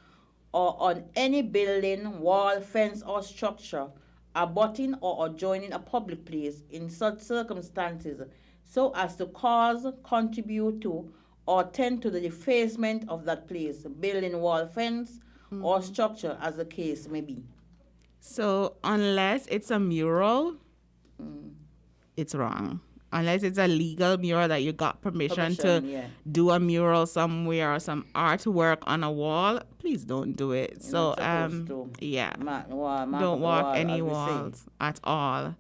or on any building, wall, fence, or structure abutting or adjoining a public place in such circumstances so as to cause, contribute to, or tend to the defacement of that place, building, wall, fence, or structure, as the case may be. So unless it's a mural, it's wrong. Unless it's a legal mural that you got permission to do a mural somewhere or some artwork on a wall, please don't do it. You're don't walk any walls at all.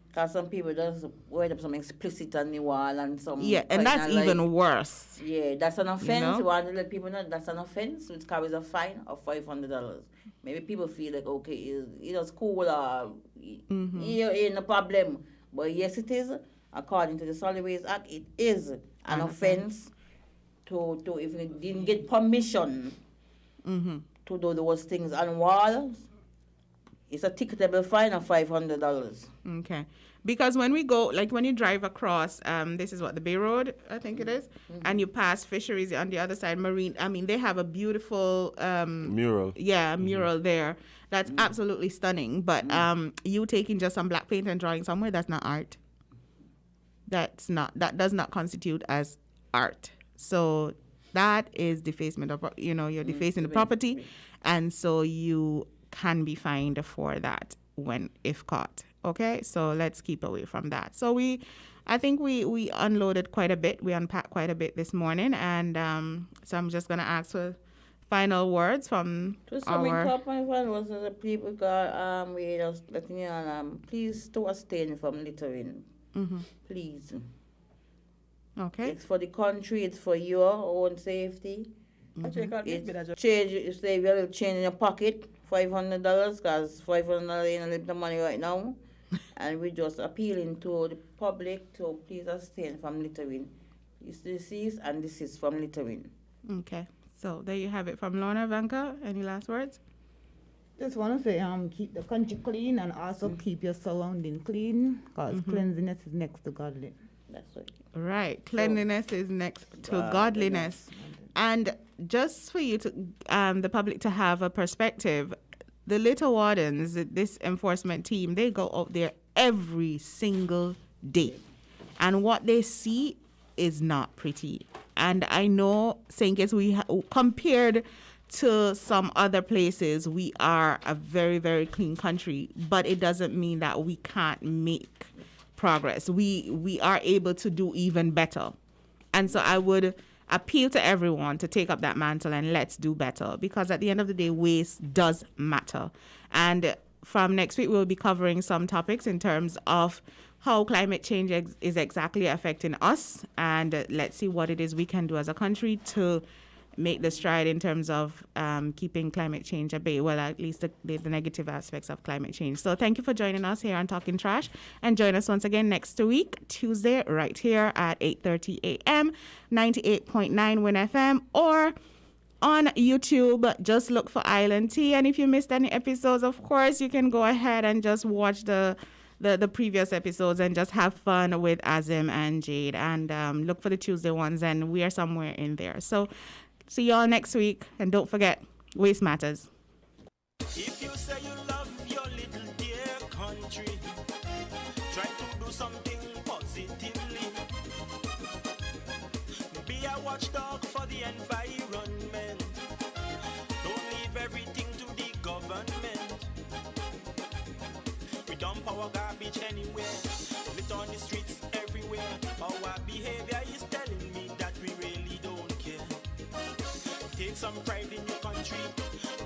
Because some people just write up some explicit on the wall and some... Yeah, and that's even worse. Yeah, that's an offense. You want to let people know that's an offense, which carries a fine of $500. Maybe people feel like, okay, it's cool or ain't no problem. But yes, it is. According to the Solid Waste Act, it is an offense to if you didn't get permission to do those things on walls. It's a ticketable fine of $500. Okay. Because when we go, like when you drive across, this is what, the Bay Road, I think it is, and you pass fisheries on the other side, marine. I mean, they have a beautiful mural. Yeah, mural there. That's absolutely stunning. But you taking just some black paint and drawing somewhere, that's not art. That does not constitute as art. So that is defacement of, you're defacing the property, and so you can be fined for that if caught. Okay, so let's keep away from that. So I think we unloaded quite a bit. We unpacked quite a bit this morning, and so I'm just gonna ask for final words from our. Top point was the people we just letting you know, please to abstain from littering. Please. Okay. It's for the country. It's for your own safety. It's change. You save your little change in your pocket, $500, because $500 ain't a little money right now. And we're just appealing to the public to please abstain from littering. This is from littering. Okay. So there you have it from Lorna. Vanka, any last words? Just want to say, keep the country clean and also keep your surrounding clean, because cleanliness is next to godliness. That's right. Right. Cleanliness is next to godliness. And just for you to, the public to have a perspective, the Little Wardens, this enforcement team, they go out there every single day. And what they see is not pretty. And I know, St. Kitts, compared to some other places, we are a very, very clean country. But it doesn't mean that we can't make progress. We are able to do even better. And so I would appeal to everyone to take up that mantle and let's do better, because at the end of the day, waste does matter. And from next week, we'll be covering some topics in terms of how climate change is exactly affecting us, and let's see what it is we can do as a country to make the stride in terms of keeping climate change at bay, well, at least the negative aspects of climate change. So thank you for joining us here on Talking Trash, and join us once again next week, Tuesday, right here at 8:30 a.m., 98.9 Win FM, or on YouTube. Just look for Island Tea. And if you missed any episodes, of course, you can go ahead and just watch the previous episodes and just have fun with Azim and Jade, and look for the Tuesday ones, and we are somewhere in there. So see y'all next week, and don't forget, waste matters. If you say you love your little dear country, try to do something positively. Be a watchdog for the environment. Don't leave everything to the government. We dump our garbage anywhere, lit on the streets everywhere. Our behavior is telling me that we really don't care. Take some pride in your country,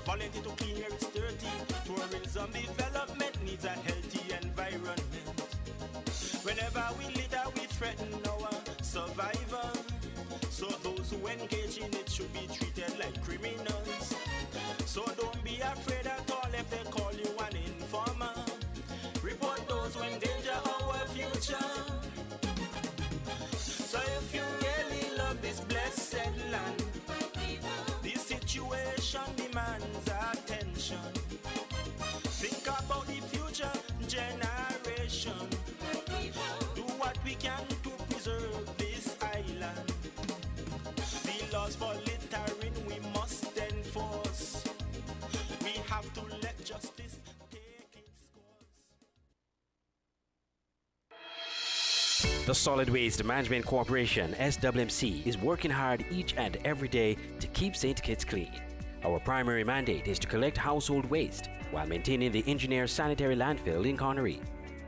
volunteer to clean where it's dirty. Tourism development needs a healthy environment. Whenever we litter, we threaten our survival. So those who engage in it should be treated like criminals. So don't be afraid at all if they call you an informer. Report those who endanger our future. So if you really love this blessed land, this situation demands attention. Think about the future generation. Do what we can to preserve this island. The laws for littering we must enforce. We have to let justice take its course. The Solid Waste Management Corporation, SWMC, is working hard each and every day to keep St. Kitts clean. Our primary mandate is to collect household waste while maintaining the engineer sanitary landfill in Connery.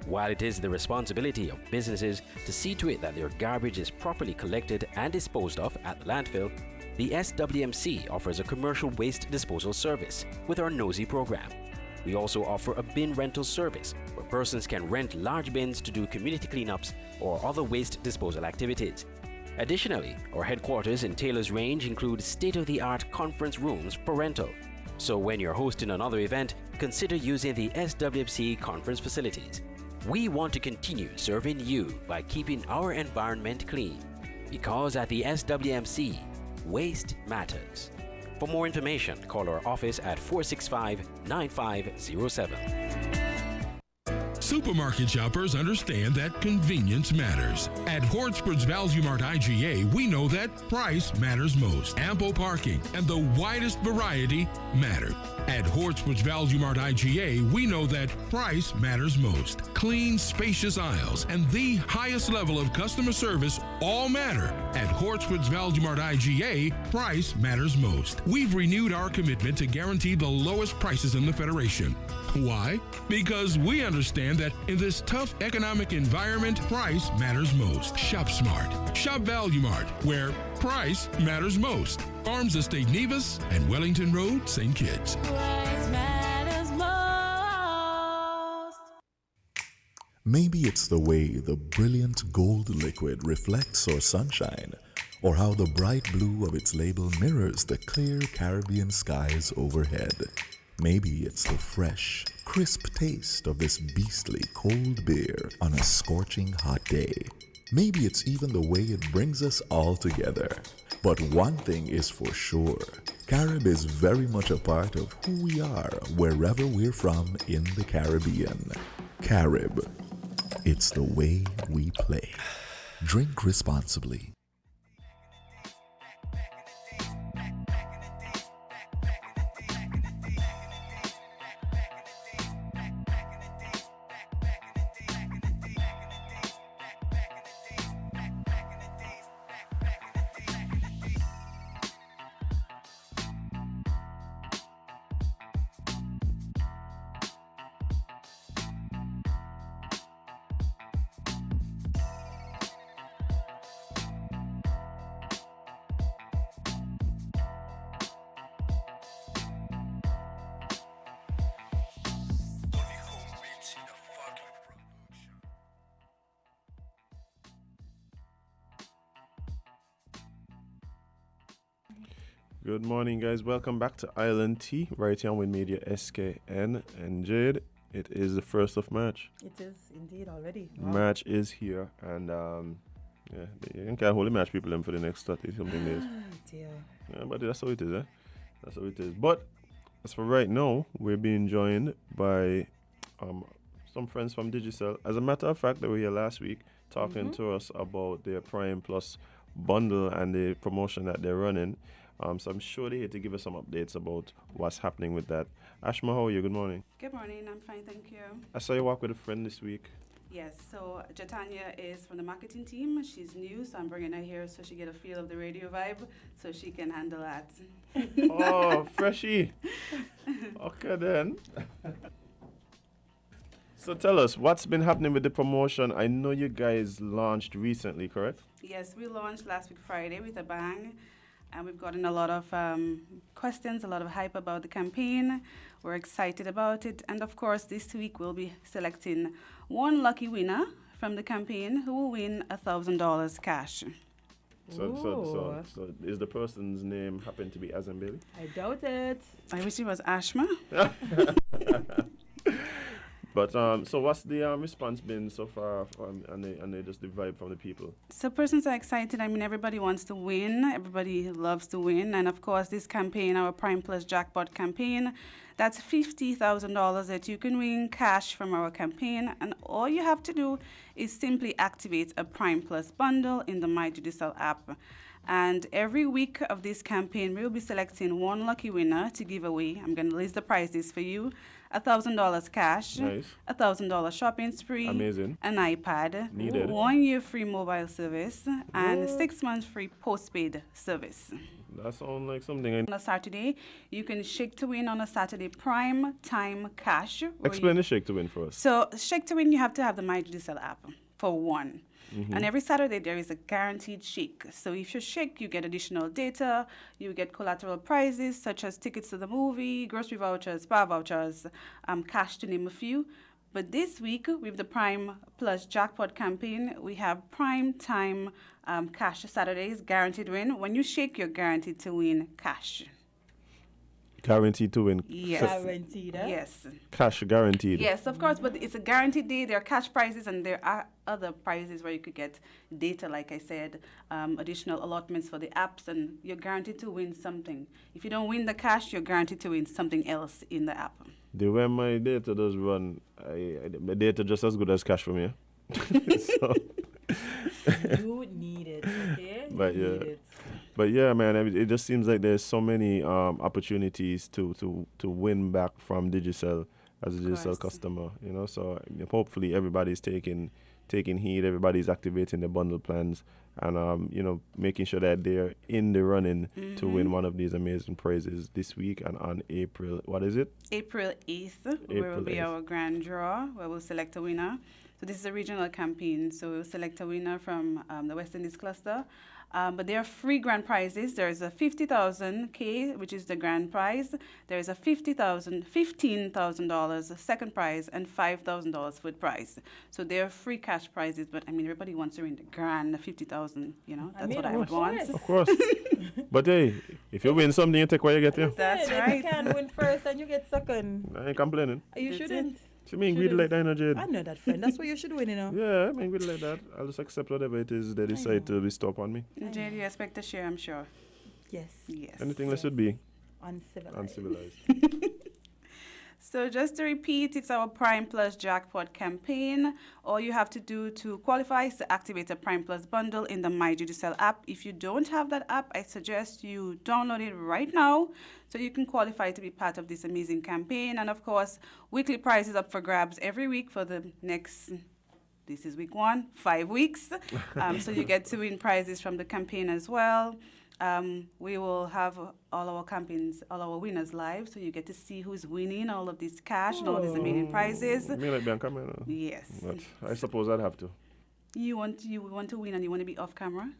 While it is the responsibility of businesses to see to it that their garbage is properly collected and disposed of at the landfill, the SWMC offers a commercial waste disposal service with our NOSI program. We also offer a bin rental service where persons can rent large bins to do community cleanups or other waste disposal activities. Additionally, our headquarters in Taylor's Range include state-of-the-art conference rooms for rental. So when you're hosting another event, consider using the SWMC conference facilities. We want to continue serving you by keeping our environment clean, because at the SWMC, waste matters. For more information, call our office at 465-9507. Supermarket shoppers understand that convenience matters. At Hortsport's Value Mart IGA, we know that price matters most. Ample parking and the widest variety matter. At Hortsport's Value Mart IGA, we know that price matters most. Clean, spacious aisles and the highest level of customer service all matter. At Hortsport's Value Mart IGA, price matters most. We've renewed our commitment to guarantee the lowest prices in the Federation. Why? Because we understand that in this tough economic environment, price matters most. Shop smart. Shop Value Mart, where price matters most. Farms Estate Nevis and Wellington Road, St. Kitts. Price matters most. Maybe it's the way the brilliant gold liquid reflects our sunshine, or how the bright blue of its label mirrors the clear Caribbean skies overhead. Maybe it's the fresh, crisp taste of this beastly cold beer on a scorching hot day. Maybe it's even the way it brings us all together. But one thing is for sure, Carib is very much a part of who we are wherever we're from in the Caribbean. Carib, it's the way we play. Drink responsibly. Good morning, guys. Welcome back to Island Tea, right here on Wind Media SKN. And Jade, it is the 1st of March. It is indeed already. Wow. March is here, and you can't hold the March people in for the next 30-something days. Dear. Yeah, but that's how it is, eh? That's how it is. But as for right now, we're being joined by some friends from Digicel. As a matter of fact, they were here last week talking to us about their Prime Plus bundle and the promotion that they're running. So I'm sure they're here to give us some updates about what's happening with that. Ashma, how are you? Good morning. Good morning. I'm fine, thank you. I saw you walk with a friend this week. Yes, so Jatanya is from the marketing team. She's new, so I'm bringing her here so she get a feel of the radio vibe so she can handle that. Oh, freshie. Okay, then. So tell us, what's been happening with the promotion? I know you guys launched recently, correct? Yes, we launched last week Friday with a bang. And we've gotten a lot of questions, a lot of hype about the campaign. We're excited about it. And of course, this week we'll be selecting one lucky winner from the campaign who will win $1,000 cash. So is the person's name happen to be Azam Bailey? I doubt it. I wish it was Ashma. But so what's the response been so far, and just the vibe from the people? So persons are excited. I mean, everybody wants to win. Everybody loves to win. And of course, this campaign, our Prime Plus Jackpot campaign, that's $50,000 that you can win cash from our campaign. And all you have to do is simply activate a Prime Plus bundle in the My Judicial app. And every week of this campaign, we'll be selecting one lucky winner to give away. I'm going to list the prizes for you. $1,000 cash, nice. $1,000 shopping spree, amazing, an iPad, needed, 1 year free mobile service, and 6 months free postpaid service. That sounds like something. On a Saturday, you can shake to win on a Saturday Prime Time Cash. Explain the shake to win for us. So shake to win, you have to have the My Judicial app for one. And every Saturday there is a guaranteed shake. So if you shake, you get additional data, you get collateral prizes such as tickets to the movie, grocery vouchers, spa vouchers, cash to name a few. But this week with the Prime Plus Jackpot campaign, we have Prime Time Cash Saturdays, guaranteed win. When you shake, you're guaranteed to win cash. Guaranteed to win. Yes. Guaranteed, eh? Yes. Cash guaranteed. Yes, of course, but it's a guaranteed day. There are cash prizes and there are other prizes where you could get data, like I said, additional allotments for the apps, and you're guaranteed to win something. If you don't win the cash, you're guaranteed to win something else in the app. The way my data does run, my data just as good as cash for me. So. You need it, okay? But you yeah. need it. But yeah, man, it just seems like there's so many opportunities to win back from Digicel as a Digicel customer, you know. So hopefully everybody's taking heed, everybody's activating the bundle plans, and you know, making sure that they're in the running to win one of these amazing prizes this week and on April. What is it? April 8th, where will be our grand draw, where we'll select a winner. So this is a regional campaign, so we'll select a winner from the West Indies cluster. But there are free grand prizes. There is a 50,000 K, which is the grand prize. There is a $15,000 second prize and $5,000 third prize. So there are free cash prizes, but I mean, everybody wants to win the grand, the 50,000. You know, that's what I would want. Of course. But hey, if you win something, you take what you get. Yeah. That's right. If you can win first and you get second. I ain't complaining. You shouldn't. You mean greedy like that, Jade? I know that, friend. That's what you should win, you know. Yeah, I mean greedy like that. I'll just accept whatever it is they decide to bestow upon me. Jade, you expect a share, I'm sure. Yes. Yes. Anything less would be uncivilized. So just to repeat, it's our Prime Plus Jackpot campaign. All you have to do to qualify is to activate a Prime Plus bundle in the My Digicel app. If you don't have that app, I suggest you download it right now so you can qualify to be part of this amazing campaign. And of course, weekly prizes up for grabs every week for the next, this is week 1, 5 weeks. So you get to win prizes from the campaign as well. We will have all our campaigns, all our winners live, so you get to see who's winning all of this cash and all these amazing prizes. You mean like be on camera? Yes. But I suppose I'd have to. You want to win and you want to be off camera?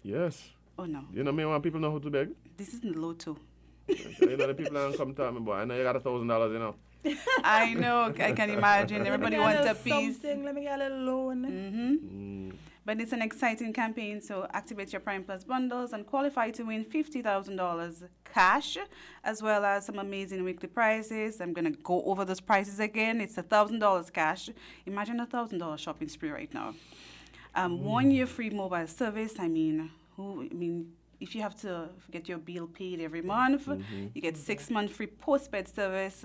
Yes. Oh no. You know me want people know how to beg? This isn't the lotto. You know the people that come tell me, boy, I know you got $1,000, you know. I know, I can imagine. Everybody wants a piece. Let me get a little loan. But it's an exciting campaign, so activate your Prime Plus bundles and qualify to win $50,000 cash, as well as some amazing weekly prizes. I'm going to go over those prices again. It's $1,000 cash. Imagine $1,000 shopping spree right now. 1 year free mobile service. I mean, if you have to get your bill paid every month, you get 6 months free postpaid service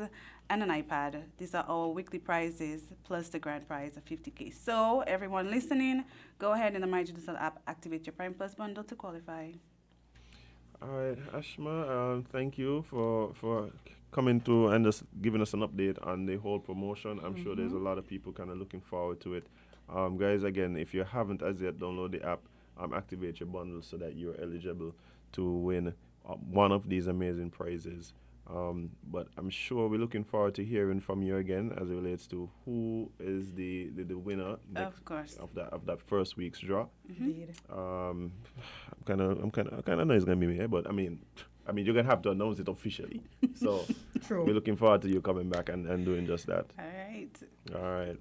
and an iPad. These are our weekly prizes plus the grand prize of $50K. So everyone listening, go ahead in the My Digicel app, activate your Prime Plus bundle to qualify. All right, Ashma, thank you for coming to and just giving us an update on the whole promotion. I'm sure there's a lot of people kind of looking forward to it. Guys, again, if you haven't as yet, download the app. Activate your bundle so that you're eligible to win one of these amazing prizes. But I'm sure we're looking forward to hearing from you again as it relates to who is the winner Of course. of that first week's draw. Indeed. I'm kind of know it's gonna be me, but I mean you're gonna have to announce it officially. So True. we're looking forward to you coming back and doing just that. All right,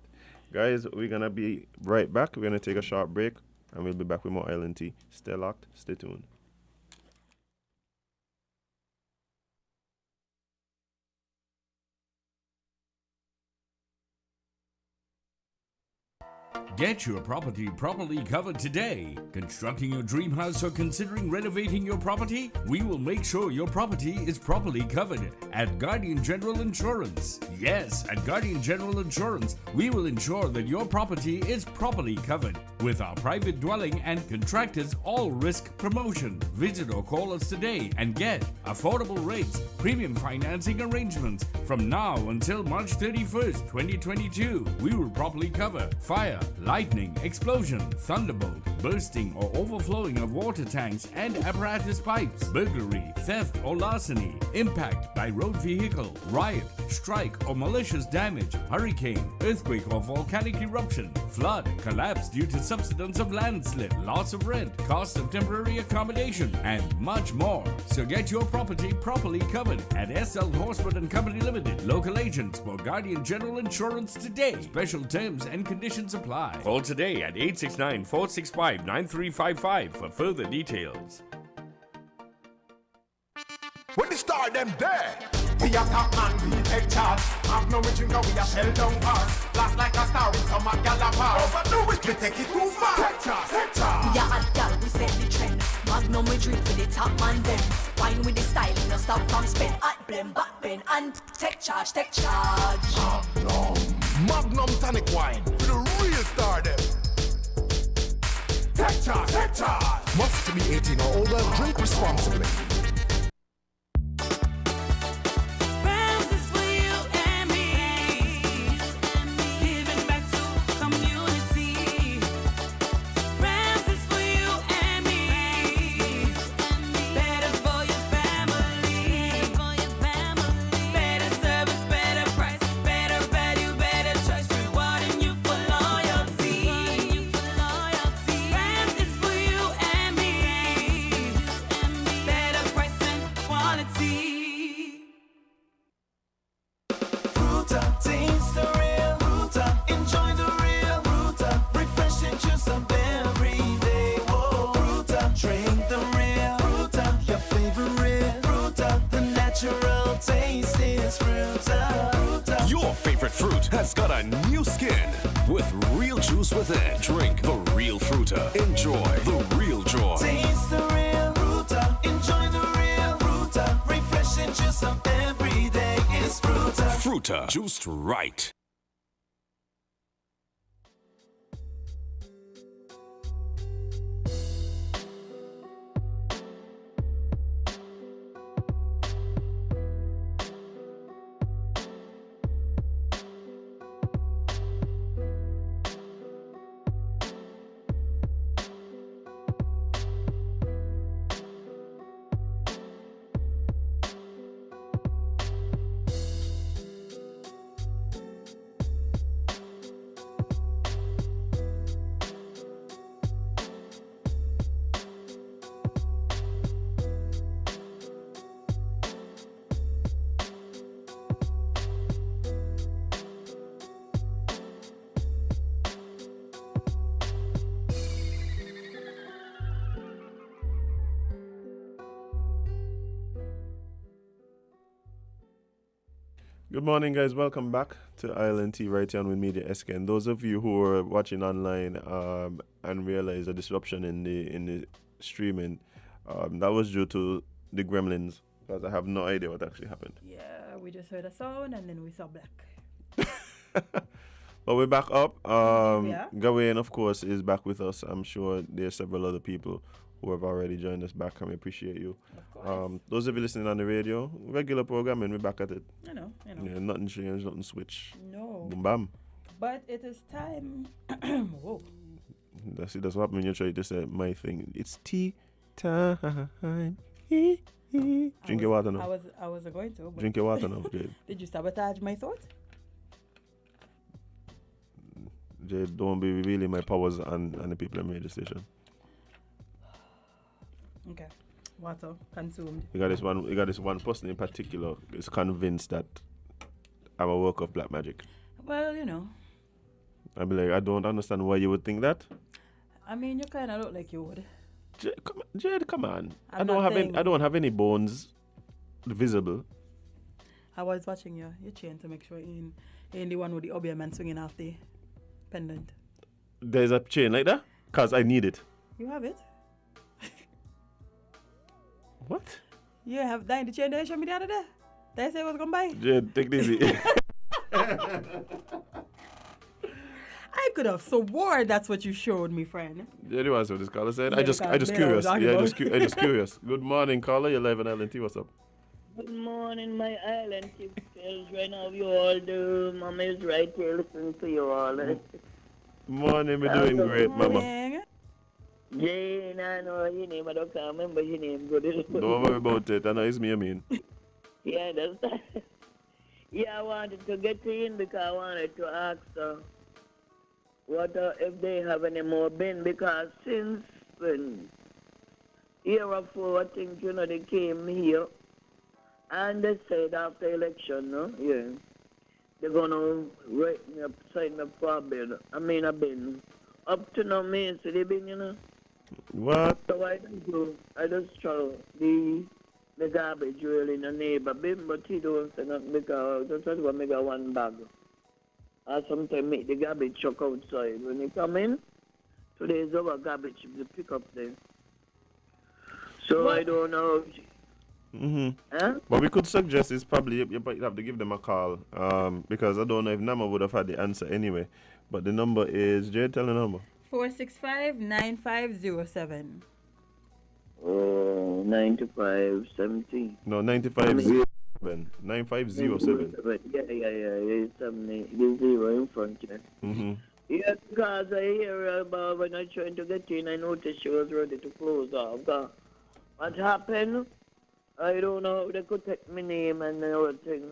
guys, we're gonna be right back. We're gonna take a short break. And we'll be back with more Island Tea. Stay locked, stay tuned. Get your property properly covered today. Constructing your dream house or considering renovating your property? We will make sure your property is properly covered at Guardian General Insurance. Yes, at Guardian General Insurance, we will ensure that your property is properly covered with our private dwelling and contractors all-risk promotion. Visit or call us today and get affordable rates, premium financing arrangements. From now until March 31st, 2022, we will properly cover fire, lightning, explosion, thunderbolt, bursting or overflowing of water tanks and apparatus pipes, burglary, theft or larceny, impact by road vehicle, riot, strike or malicious damage, hurricane, earthquake or volcanic eruption, flood, collapse due to subsidence of landslip, loss of rent, cost of temporary accommodation, and much more. So get your property properly covered at SL Horsford and Company Limited, local agents for Guardian General Insurance today. Special terms and conditions apply. Call today at 869-465-9355 for further details. When the star star them there. We a top man, we take charge. Magnum we drink and we a shell down hard. Blast like a star with some a gal apart. Overdo it, we take it too far. Take charge, take charge. We a hot gal, we set the trend. Magnum we drink for the top man them. Wine with the style, no stop from spin. Hot blend, back bend, and take charge, take charge. Magnum tonic wine for the real star them. Take charge, take charge. Must be 18 or older, drink responsibly. Has got a new skin with real juice within. Drink the real Fruta. Enjoy the real joy. Taste the real Fruta. Enjoy the real Fruta. Refreshing juice of every day is Fruta. Fruta, juiced right. Good morning, guys. Welcome back to Island Tea right here on Win Media SK. And those of you who are watching online and realize a disruption in the streaming, that was due to the gremlins, because I have no idea what actually happened. Yeah, we just heard a sound and then we saw black. But we're back up. Yeah. Gawain, of course, is back with us. I'm sure there's several other people who have already joined us back, and we appreciate you. Of course. Those of you listening on the radio, regular programming, we're back at it. I know. Yeah, nothing changed, nothing switch. No. Boom, bam. But it is time. Whoa. That's what happened when you try to say my thing. It's tea time. Drink your water now. I was going to. Drink your water now, Jade. Did you sabotage my thought? Jade, don't be revealing my powers and the people that made the station. Okay. Water consumed. You got this one person in particular is convinced that I'm a work of black magic. Well, you know. I'd be like, I don't understand why you would think that. I mean, you kind of look like you would. Jade, come on. I'm I don't have any bones visible. I was watching your chain to make sure you ain't the one with the obia man swinging off the pendant. There's a chain like that? Because I need it. You have it? What? You have that in the chain that you showed me the other day? Did I say I was going to buy? Jade, take this easy. I could have sworn that's what you showed me, friend. Jade, you want to see what this caller said? Yeah, I just curious. I just curious. Good morning, caller. You're live on Island Tea. What's up? Good morning, my Island Tea girls. Right now, you all do. Mama is right here listening to you all. Morning, we're doing great, Mama. Jane, I know your name. I don't remember your name. Good. Don't worry about it. I know it's me, I mean. Yeah, that's that. Yeah, I wanted to get in because I wanted to ask what if they have any more bin, because since when year of 4, I think, they came here and they said after election, no? Yeah, they're going to write me up, sign me for a bin. I've been up to now, me, so they've been, What? So I just try the the garbage really in the neighbor bin, but he don't say nothing because that's what make a one bag. Or sometimes make the garbage truck outside. When he come in, today's our garbage to pick up there. So I don't know. Huh? What we could suggest is probably you have to give them a call because I don't know if Nama would have had the answer anyway. But the number is, Jay, tell the number. 465-9507. Oh, 9570. No, 9507. 9507. Yeah. It's the zero in front here. Yeah, because I hear about when I trying to get in, I noticed she was ready to close off. What happened? I don't know. They could take my name and everything.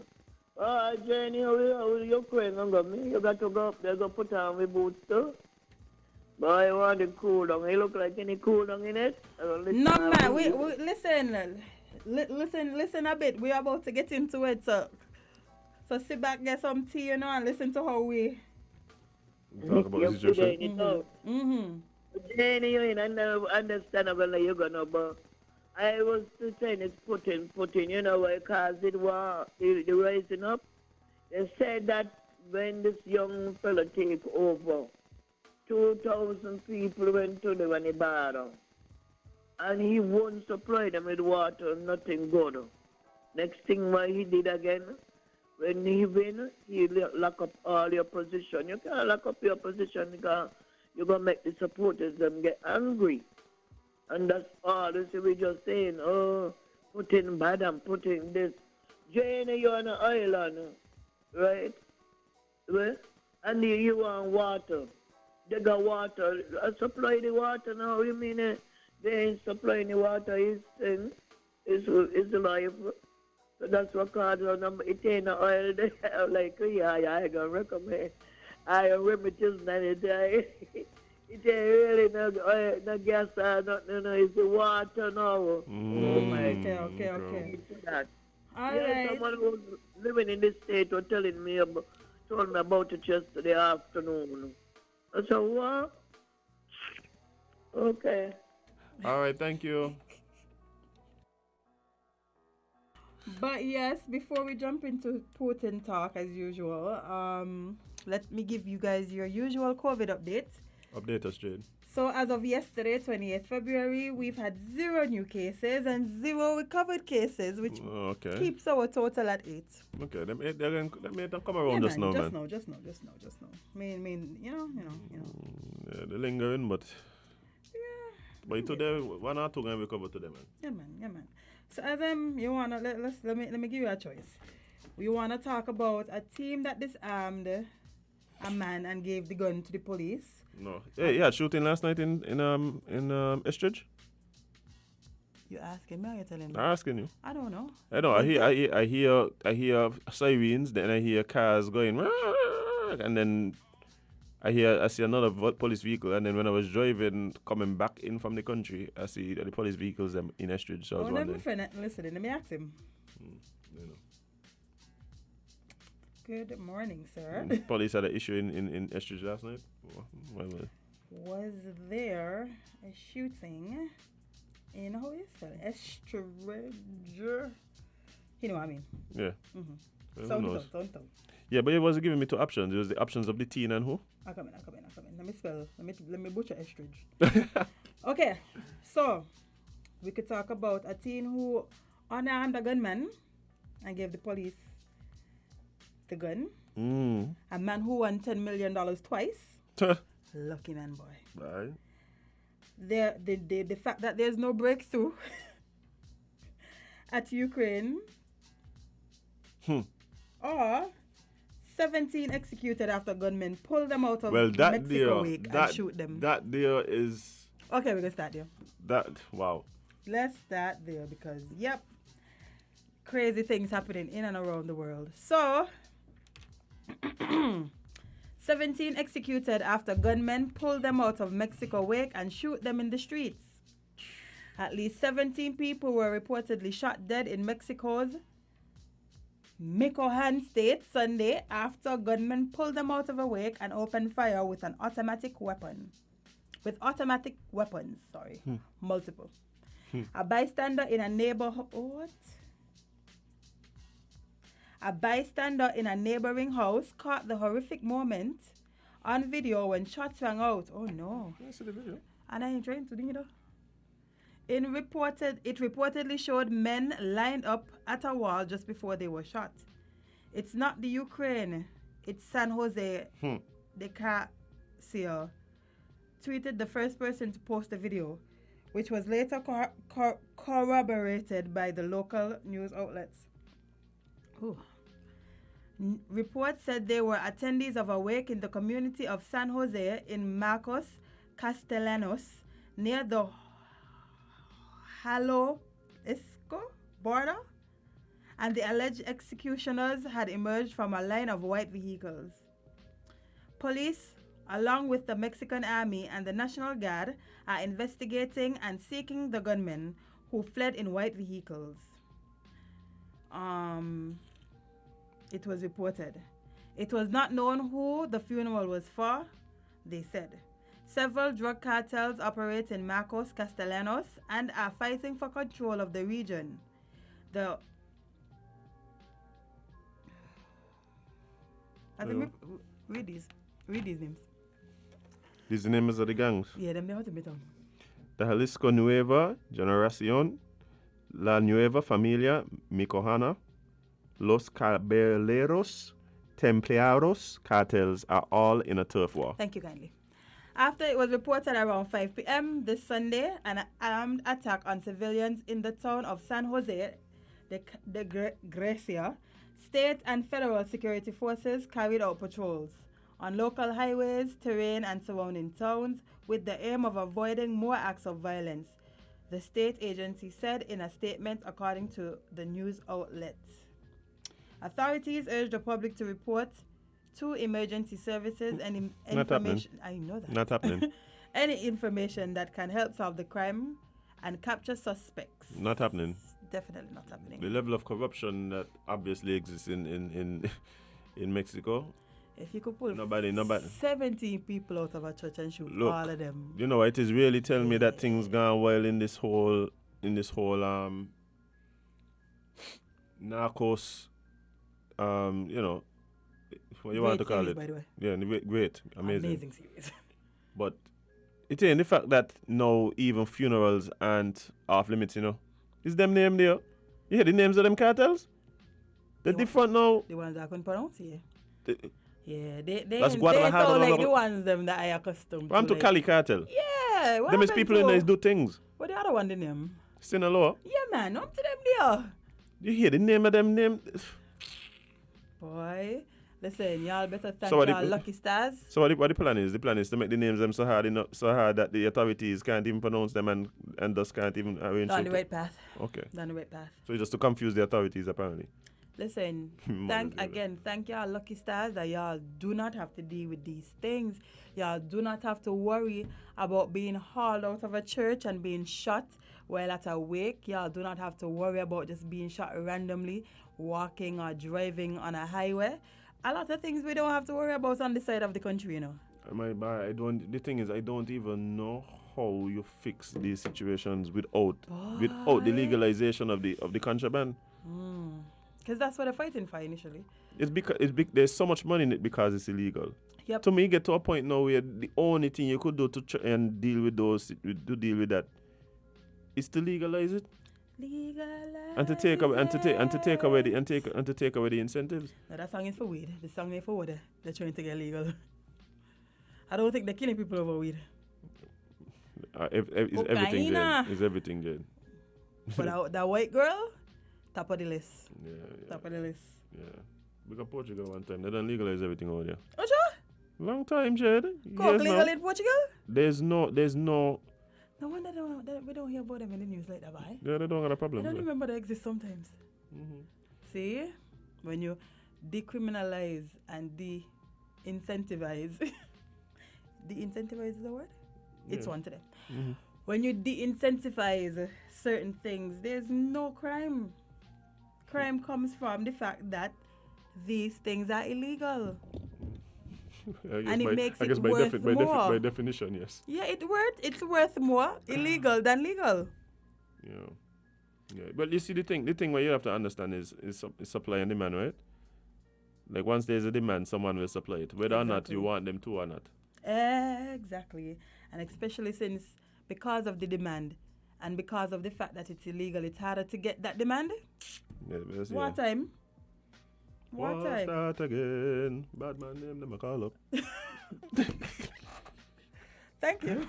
Oh, Jenny, you're crying on me. You got to go up there, go put on my boots too. But I want to cool down. You look like any cool down in it? No, man. We listen a bit. We're about to get into it, so sit back, get some tea, and listen to how we talk about the situation. Jenny, you ain't understandable you're gonna, but I was saying it's putting, because it was the rising up. They said that when this young fella take over, 2,000 people went to them and he bought them. And he won't supply them with water, nothing good. Next thing what he did again, when he win, he lock up all your position. You can't lock up your position because you're going to make the supporters them get angry. And that's all. So we're just saying, put in bad and put in this. Jane, you're on an island, right? Well, and you want water. They got water. Supply the water now. You mean they ain't supplying the water. It's life. So that's what causes our number. It ain't no oil there. Like, yeah, I ain't gonna recommend. I remedies and it ain't really no oil, no gas or nothing. No, it's the water now. Oh my God. Okay. All right. Someone who's living in this state was told me about it yesterday afternoon. I said, what? Okay. All right, thank you. But yes, before we jump into Putin talk as usual, let me give you guys your usual COVID update. Update us, Jade. So as of yesterday, 28th February, we've had 0 new cases and 0 recovered cases, which keeps our total at 8. Okay, they made them come around just now, man. Just now. Mean, you know. Yeah, they're lingering, but but today, 1 or 2 going to recover today, man. Yeah, man. So as you wanna let me give you a choice. You wanna talk about a team that disarmed a man and gave the gun to the police? No. Hey, yeah, shooting last night in Estridge. You asking me or you telling me? I'm asking you. I don't know. I know. I hear sirens, then I hear cars going, and then I see another police vehicle, and then when I was driving, coming back in from the country, I see the police vehicles in Estridge. So I was wondering. My friend listening. Let me ask him. Good morning, sir. Police had an issue in Estridge last night. Was there a shooting in how you spell it? Estridge? You know what I mean? Yeah. Don't. Yeah, but it wasn't giving me 2 options. It was the options of the teen and who? I come in. Let me butcher Estridge. Okay, so we could talk about a teen who unarmed a gunman and gave the police the gun. A man who won $10 million twice. Lucky man, boy. Right. The fact that there's no breakthrough at Ukraine. Or 17 executed after gunmen pull them out of Mexico Wake and shoot them. That there is... Okay, we're going to start there. Wow. Let's start there because, crazy things happening in and around the world. So, 17 executed after gunmen pull them out of Mexico Wake and shoot them in the streets. At least 17 people were reportedly shot dead in Mexico's Michoacan state Sunday after gunmen pulled them out of a wake and opened fire with automatic weapons, multiple. A bystander in a neighborhood. A bystander in a neighboring house caught the horrific moment on video when shots rang out. Oh no. I see the video. And I ain't trying to do it. It reportedly showed men lined up at a wall just before they were shot. It's not the Ukraine. It's San Jose. The Casio tweeted the first person to post the video, which was later corroborated by the local news outlets. Reports said they were attendees of a wake in the community of San Jose in Marcos Castellanos near the Jalisco border, and the alleged executioners had emerged from a line of white vehicles. Police, along with the Mexican Army and the National Guard, are investigating and seeking the gunmen who fled in white vehicles. It was reported. It was not known who the funeral was for, they said. Several drug cartels operate in Marcos Castellanos and are fighting for control of the region. Read these names. These are the names of the gangs. Yeah, them they have to be done. The Jalisco Nueva Generación, La Nueva Familia Micojana, Los Caballeros Templarios cartels are all in a turf war. Thank you kindly. After it was reported around 5 p.m. this Sunday, an armed attack on civilians in the town of San Jose de Gracia, state and federal security forces carried out patrols on local highways, terrain, and surrounding towns with the aim of avoiding more acts of violence, the state agency said in a statement according to the news outlet. Authorities urged the public to report to emergency services and information. I know that. Not happening. Any information that can help solve the crime and capture suspects. Not happening. Definitely not happening. The level of corruption that obviously exists in Mexico. If you could pull nobody 17 people out of a church and shoot all of them. You know, it is really telling me that things gone well in this whole narcos, you know, what you want to call series, it. by the way. Yeah, great, amazing series. But it ain't the fact that now even funerals aren't off limits, you know. Is them name there? You hear the names of them cartels? They're different now. The ones I couldn't pronounce, yeah. They That's sound Guadalajara. like the ones them that I accustomed to. I'm to like. Cali cartel. Yeah. Them is people in there do things. What the other one the name? Sinaloa. Yeah, man. Up to them there. You hear the name of them name? Boy. Listen, y'all better thank So y'all lucky stars. So what the plan is? The plan is to make the names them so hard that the authorities can't even pronounce them and thus can't even arrange. On the right path. Okay. On the right path. So just to confuse the authorities apparently. Listen, thank y'all lucky stars that y'all do not have to deal with these things. Y'all do not have to worry about being hauled out of a church and being shot while at a wake. Y'all do not have to worry about just being shot randomly, walking or driving on a highway. A lot of things we don't have to worry about on this side of the country, you know. The thing is, I don't even know how you fix these situations without the legalization of the contraband. Because that's what they're fighting for initially. It's because there's so much money in it because it's illegal. Yep. To me, get to a point now where the only thing you could do to try and deal with that is to legalize it. And to take away the incentives. No, that song is for weed. The song is for water. They're trying to get legal. I don't think they're killing people over weed. Is everything Jade? Is everything Jade? But that white girl, top of the list. Yeah. Top of the list. Yeah. We got Portugal one time. They don't legalize everything over there. Oh, sure? Long time, Jade. Coke legal in Portugal? There's no. No wonder we don't hear about them in the news like that, boy. Yeah, they don't have a problem. I don't remember they exist sometimes. Mm-hmm. See? When you decriminalize and de-incentivize. De-incentivize is the word? It's one to them. Mm-hmm. When you de-incentivize certain things, there's no crime. Crime comes from the fact that these things are illegal. And it makes it worth more. By definition, yes. Yeah, it's worth more illegal than legal. You know. Yeah. But you see, the thing what you have to understand is supply and demand, right? Like once there's a demand, someone will supply it, whether or not you want them to or not. Exactly. And especially since because of the demand and because of the fact that it's illegal, it's harder to get that demand. What time? What time? Start again. Bad man name them a call up. Thank you.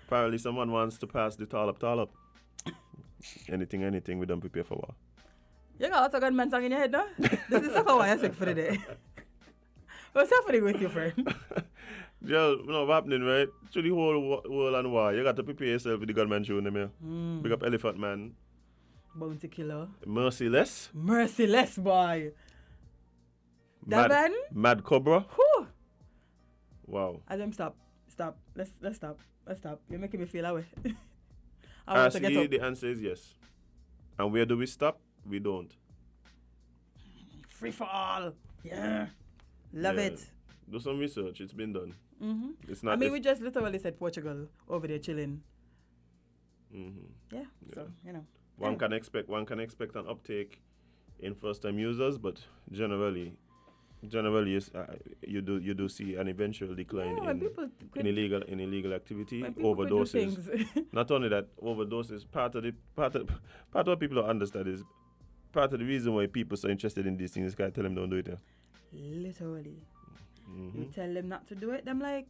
Apparently someone wants to pass the tall up. Anything, we don't prepare for war. You got lots of gunman song in your head, no? This is how I sick for the day. What's happening with you, friend? Joe, you know what's happening, right? Through the whole world and war, you got to prepare yourself with the gunman show in them here. Big up Elephant Man. Bounty Killer. Merciless, boy. Davan. Mad Cobra. Whew. Wow. Adam, stop. Let's stop. You're making me feel away. The answer is yes. And where do we stop? We don't. Free for all. Yeah. Love it. Do some research. It's been done. Mm-hmm. It's not. we just literally said Portugal over there chilling. Mm-hmm. Yeah. So you know. One can expect an uptake in first-time users, but generally, you do see an eventual decline in illegal activity, overdoses. Not only that, overdoses. Part of what people don't understand is part of the reason why people are so interested in these things is because I tell them don't do it. Yeah. Literally. Mm-hmm. You tell them not to do it. I'm like,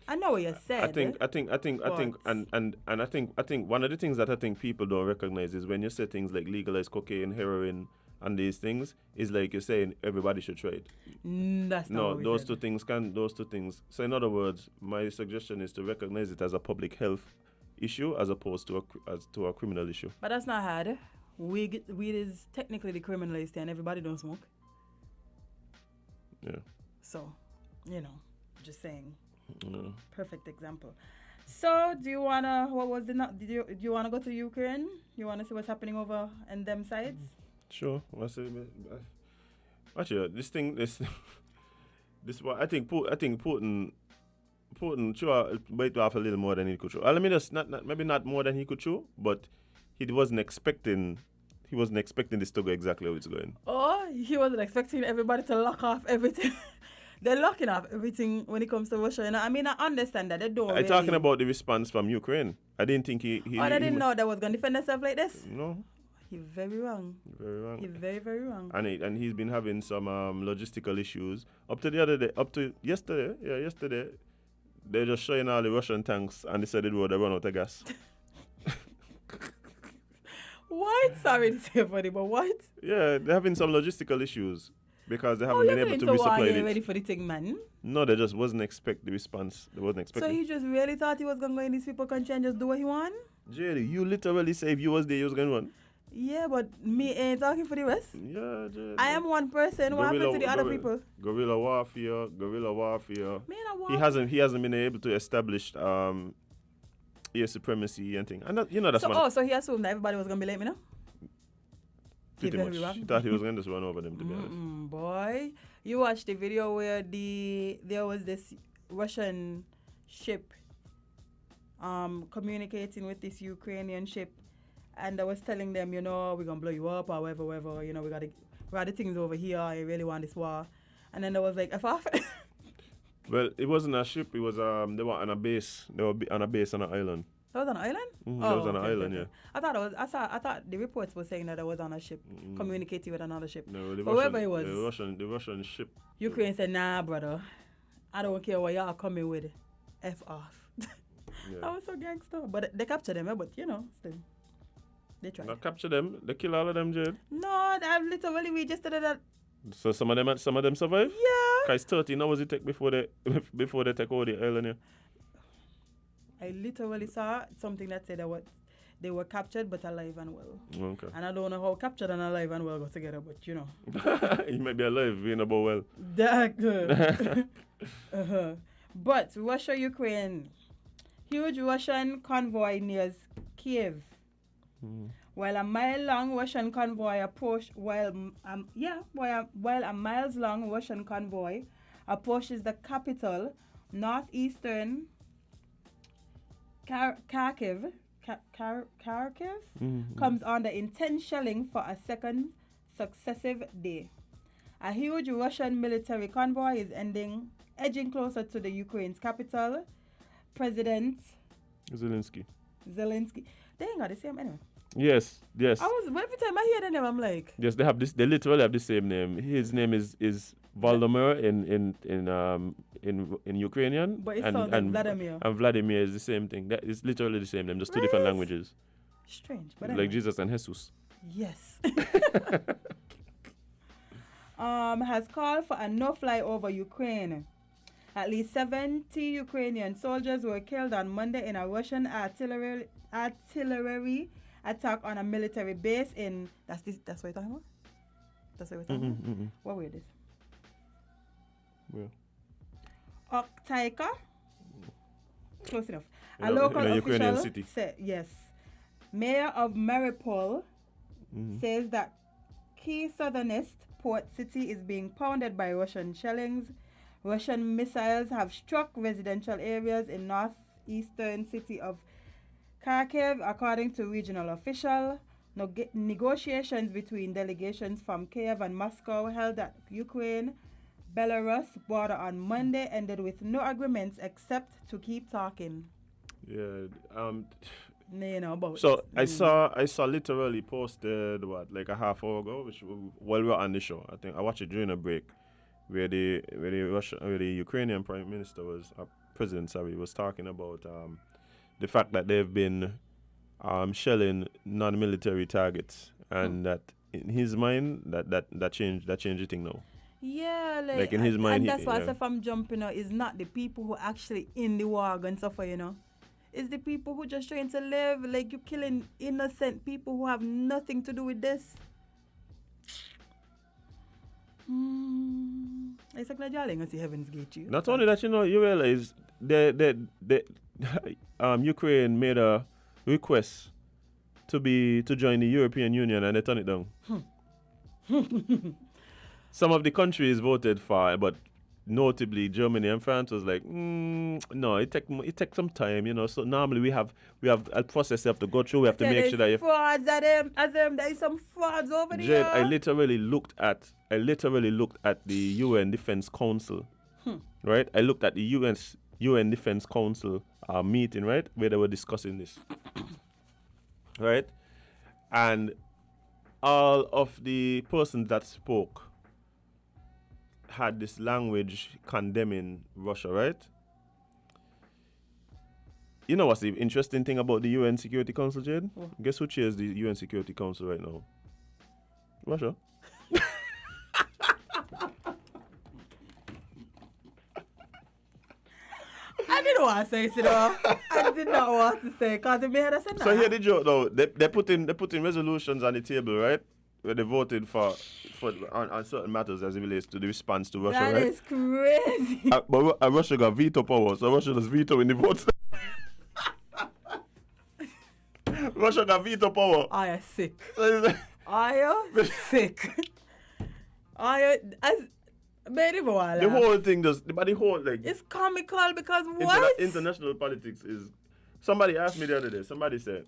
I know what you said. I think, and I think one of the things that I think people don't recognize is when you say things like legalize cocaine, heroin, and these things, is like you're saying everybody should try it. That's not what we said. Those two things. So in other words, my suggestion is to recognize it as a public health issue as opposed to a criminal issue. But that's not hard. Weed is technically decriminalized and everybody don't smoke. Yeah. So, just saying. Yeah. Perfect example. So, do you wanna? Do you wanna go to Ukraine? You wanna see what's happening over in them sides? Sure. Actually, this one. I think Putin sure bite off a little more than he could chew. Let me just maybe not more than he could chew, but he wasn't expecting this to go exactly how it's going. Oh, he wasn't expecting everybody to lock off everything. They're locking off everything when it comes to Russia. I mean, I understand that they don't. I'm talking about the response from Ukraine. I didn't think he didn't know that was going to defend himself like this. No. He's very wrong. Very wrong. He's very, very wrong. And he's been having some logistical issues up to yesterday. Yeah, yesterday. They're just showing all the Russian tanks and they said they run out of gas. What? Sorry to say funny, but what? Yeah, they're having some logistical issues because they haven't been able to resupply it. Ready for the thing, man? No, they just wasn't expect the response. They wasn't expecting. So he just really thought he was going to go in these people's country and just do what he want? Jerry, you literally say if you was there, you was going to run. Yeah, but me ain't talking for the rest. Yeah, Jerry. I am one person. What happened to the other people? Guerrilla warfare. Man, he hasn't been able to establish air supremacy and thing. And that, that's one. So he assumed that everybody was gonna be like me, no? Pretty much. He thought he was gonna just run over them, to be honest. Boy, you watched the video where there was this Russian ship communicating with this Ukrainian ship, and I was telling them, we're gonna blow you up or whatever, we got the things over here. I really want this war, and then there was like F off. Well, it wasn't a ship. It was they were on a base. They were on a base on an island. That was on an island? Mm-hmm. That was on an island, yeah. I thought the reports were saying that it was on a ship, communicating with another ship. No, whoever it was. The Russian ship. Ukraine said, nah, brother. I don't care what y'all coming with. F off. Yeah. That was so gangster. But they captured them, but still. They tried. Not capture them. They kill all of them, Jade. No, literally we just did that. So some of them survive? Yeah. Because 13 hours it take before they take over the island here. I literally saw something that said that they were captured but alive and well. Okay. And I don't know how captured and alive and well go together, but He might be alive, being about well. That good. But Russia-Ukraine. Huge Russian convoy nears Kiev. While a mile-long Russian convoy approaches the capital, northeastern Kharkiv, Kharkiv Mhm. comes under intense shelling for a second successive day. A huge Russian military convoy is edging closer to the Ukraine's capital. President Zelensky. They ain't got the same anyway. Yes. Every time I hear the name, I'm like, Yes, they have this. They literally have the same name. His name is Volodymyr in Ukrainian, But it sounds like Vladimir. And Vladimir is the same thing. That is literally the same name, just two different languages. Strange, but Like anyway. Jesus and Jesus. Yes. Has called for a no-fly over Ukraine. At least 70 Ukrainian soldiers were killed on Monday in a Russian artillery attack on a military base in. That's what you're talking about? That's what we're talking about? What word is? Where? Oktaika? Close enough. In A local a Ukrainian official city. yes. Mayor of Mariupol says that key southernest port city is being pounded by Russian shellings. Russian missiles have struck residential areas in northeastern city of Kharkiv, according to regional official. Negotiations between delegations from Kiev and Moscow held at Ukraine-Belarus border on Monday ended with no agreements except to keep talking. Yeah. About So it. I saw literally posted like a half hour ago, while we were on the show. I think I watched it during a break, where the Ukrainian Prime Minister President was talking about the fact that they've been shelling non-military targets, and that in his mind that changed the thing now. Yeah, Like in his mind, and that's why I said from jumping out is not the people who actually in the war and suffer, It's the people who just trying to live, like you're killing innocent people who have nothing to do with this. It's like you're going to see Heaven's Gate, you. Not only that, you realize Ukraine made a request to join the European Union, and they turned it down. Some of the countries voted for it, but notably Germany and France was like, no, it take some time, So normally we have a process you have to go through. We have to make sure that you. Frauds at them, there is some frauds over there. Jed, I literally looked at the UN Defense Council, right? I looked at the UN Defense Council meeting, right, where they were discussing this, right, and all of the persons that spoke had this language condemning Russia, right? You know what's the interesting thing about the UN Security Council, Jade? Guess who chairs the UN Security Council right now? Russia. I didn't want to say it, I did not want to say it, because they made us say So here the joke though, they put in resolutions on the table, right? Where they voted for on certain matters as it relates to the response to Russia, right? That is crazy. But Russia got veto power, so Russia does veto in the votes. Russia got veto power. I am sick. I am sick. The whole thing it's comical because international politics is. Somebody asked me the other day. Somebody said,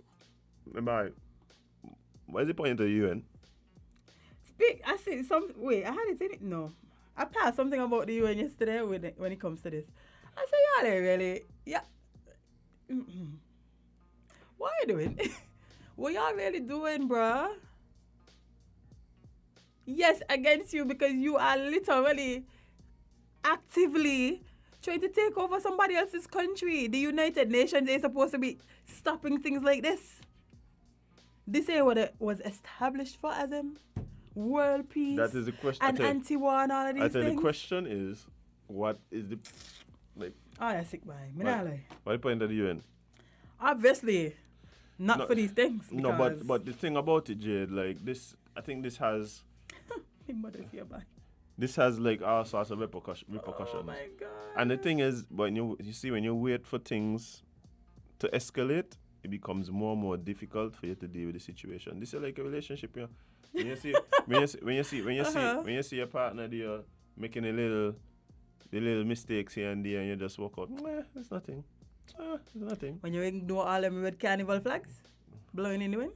what is the point of the UN? I see wait, I had it in it. No, I passed something about the UN yesterday when it comes to this. I said, yeah, they really, yeah. What are you doing? What y'all really doing, bruh? Yes, against you, because you are literally actively trying to take over somebody else's country. The United Nations ain't supposed to be stopping things like this. This ain't what it was established for, as world peace. That is the question. And anti-war and all of these I think things. the question is, what is the Oh, yeah, sick boy. What the point of the UN? Obviously, not for these things. No, but the thing about it, Jade, like this, I think this has. This has like all sorts of repercussions. Oh my God. And the thing is, when you wait for things to escalate, it becomes more and more difficult for you to deal with the situation. This is like a relationship, When you see your partner there making the little mistakes here and there, and you just walk out. It's nothing. It's nothing. When you ignore all them red carnival flags blowing in the wind.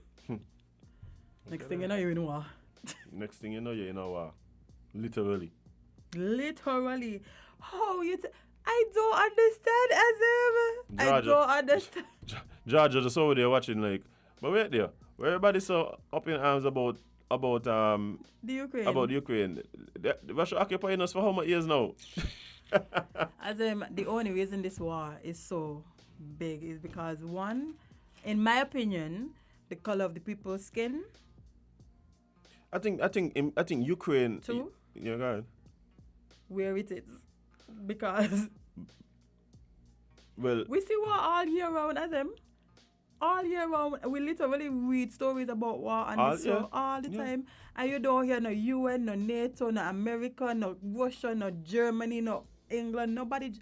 Next thing you know, you're in war. Next thing you know, you're in a war. Literally. Literally. How you... I don't understand, Azim. I don't understand. Georgia just over there watching like, but wait there. Where everybody's so up in arms about the Ukraine. About the Ukraine. Russia occupying us for how many years now? Azim, the only reason this war is so big is because, one, in my opinion, the color of the people's skin. I think Ukraine. Two. Yeah, go ahead. Where it is, because well, we see war all year round, Azim. All year round, we literally read stories about war on the show all the time, and you don't hear no UN, no NATO, no America, no Russia, no Germany, no England, nobody.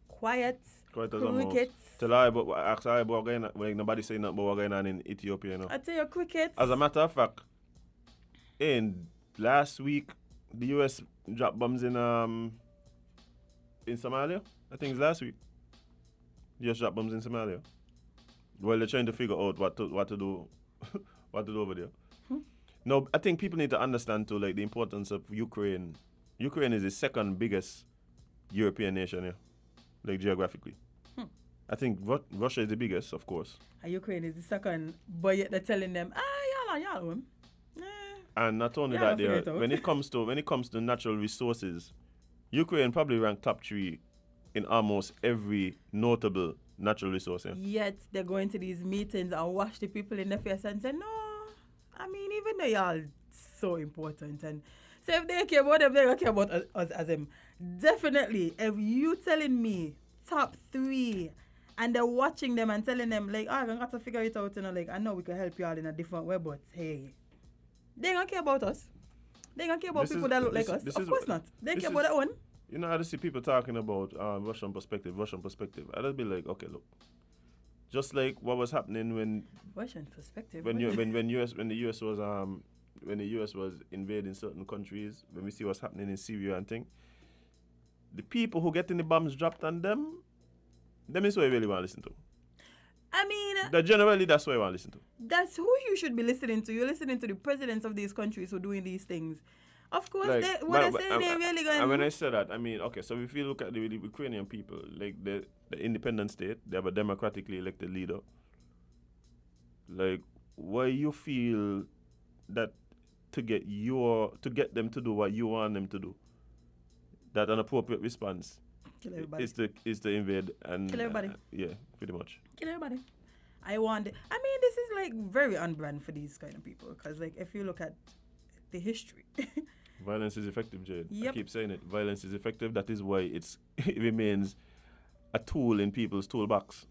Quiet. Crickets. Tell I about like nobody saying nothing about what going on in Ethiopia, you know. I tell you, crickets. As a matter of fact, in last week, the US dropped bombs in Somalia. I think it's last week. The US dropped bombs in Somalia. Well, they're trying to figure out what to do, what to do over there. No, I think people need to understand too, like the importance of Ukraine. Ukraine is the second biggest European nation, like geographically. I think Russia is the biggest, of course. And Ukraine is the second, but yet they're telling them, y'all. And not only that, when it comes to natural resources, Ukraine probably ranked top 3 in almost every notable natural resource. Yet they're going to these meetings and wash the people in the face and say, no, I mean, even though y'all so important, and so if they care about them, they don't care about us as them. Definitely, if you telling me top 3 and they're watching them and telling them like, I got to figure it out, like I know we can help you all in a different way, but hey, they don't care about us. They don't care about people that look like us. Of course not. They care about their own. You know, I just see people talking about Russian perspective. I just be like, okay, look, just like what was happening when Russian perspective. When the US was invading certain countries, when we see what's happening in Syria and thing, the people who getting the bombs dropped on them is what you really want to listen to. I mean, that's what you want to listen to. That's who you should be listening to. You're listening to the presidents of these countries who are doing these things. Of course, like, they're really going. And when I say that, I mean, okay, so if you look at the Ukrainian people, like the independent state, they have a democratically elected leader. Like, why you feel that to get them to do what you want them to do, that an appropriate response is to invade and kill everybody. Yeah, pretty much. Kill everybody. I mean, this is like very on brand for these kind of people, because like if you look at the history. Violence is effective, Jade. Yep. I keep saying it. Violence is effective. That is why it remains a tool in people's toolbox.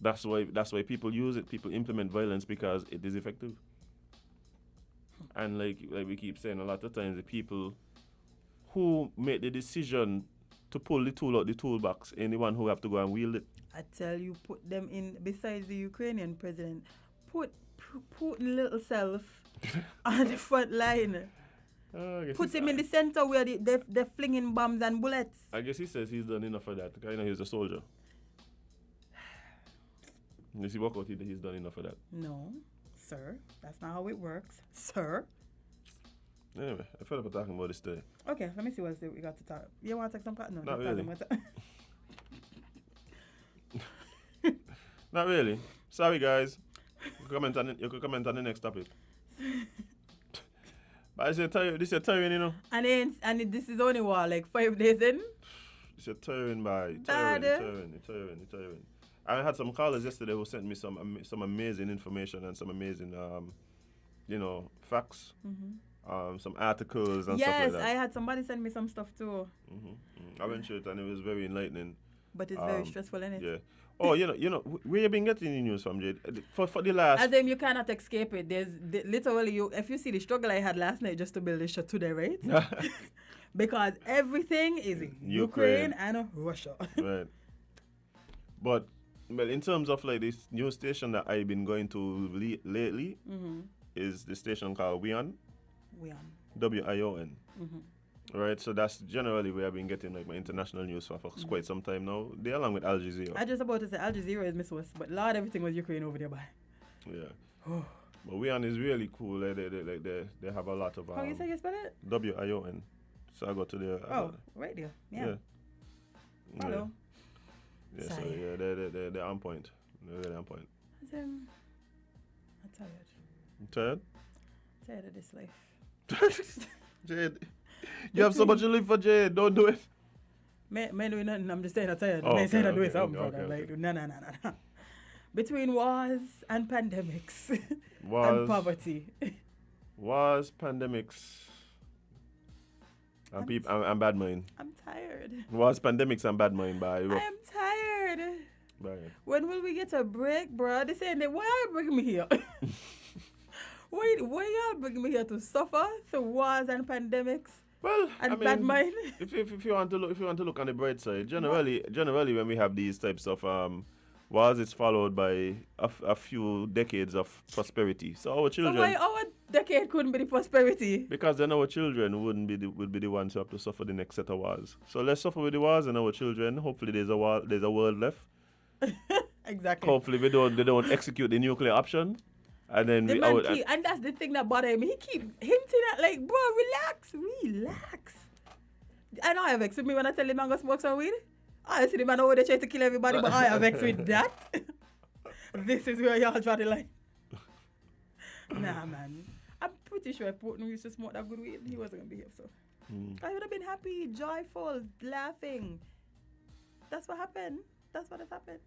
That's why people use it. People implement violence because it is effective. And like we keep saying, a lot of times the people who make the decision to pull the tool out the toolbox, anyone who have to go and wield it. I tell you, put them in besides the Ukrainian president. Put Putin little self on the front line. Put him in the center where they're flinging bombs and bullets. I guess he says he's done enough of that. I know he's a soldier. Does he walk out, he's done enough of that? No, sir. That's not how it works, sir. Anyway, I felt like talking about this today. Okay, let me see what we got to talk. You want to take some cut? No, not really. Not really. Sorry, guys. You could comment on the next topic. But I said, this is tiring, you know. And this is only like 5 days in. It's a tiring, tiring. I had some callers yesterday who sent me some amazing information and some amazing, facts. Mm-hmm. Some articles and stuff like that. Yes, I had somebody send me some stuff too. I went through it and it was very enlightening. But it's very stressful, isn't it? Yeah. Oh, you know, where you been getting the news from, Jade? For the last... As in, you cannot escape it. There's literally, if you see the struggle I had last night just to build this show today, right? Because everything is Ukraine and Russia. Right. But, well, in terms of like this news station that I've been going to lately, is the station called WION. WION. WION. Right, so that's generally where I've been getting like my international news for quite some time now. They along with Al Jazeera. I just about to say Al Jazeera is Miss West, but Lord, everything was Ukraine over there, by. Yeah. But Wion is really cool. They have a lot of. How you say you spell it? WION. So I go to their. Oh, right there. Yeah. Hello. Yeah, so Sorry. yeah, they're on point. They're really on point. I'm tired. You tired? Tired of this life. Jade, you have so much to live for, Jade. Don't do it. Man doing nothing. I'm just saying I'm tired. Oh, Man saying I'm doing okay, something, okay, brother. okay. Like, no. Between wars and pandemics Wars. and poverty. Wars, pandemics, and bad mind. I'm tired. Wars, pandemics, and bad mind. Bye. I am tired. Bye. When will we get a break, bro? They saying that, why are you bringing me here? why y'all bringing me here to suffer through wars and pandemics? Well, and I mean, bad mind. if you want to look on the bright side, generally when we have these types of wars, it's followed by a few decades of prosperity. So our children. So why our decade couldn't be the prosperity? Because then our children would be the ones who have to suffer the next set of wars. So let's suffer with the wars and our children. Hopefully there's a world left. Exactly. Hopefully they don't execute the nuclear option. And then and that's the thing that bothers me. He keep hinting at like, bro, relax. I know I have vexed with me when I tell him I'm gonna smoke some weed. I see the man over there trying to kill everybody, but I have vexed with that. This is where y'all draw the line. Nah, man. I'm pretty sure if Portnoy used to smoke that good weed, he wasn't gonna be here. So I would have been happy, joyful, laughing. That's what happened. That's what has happened.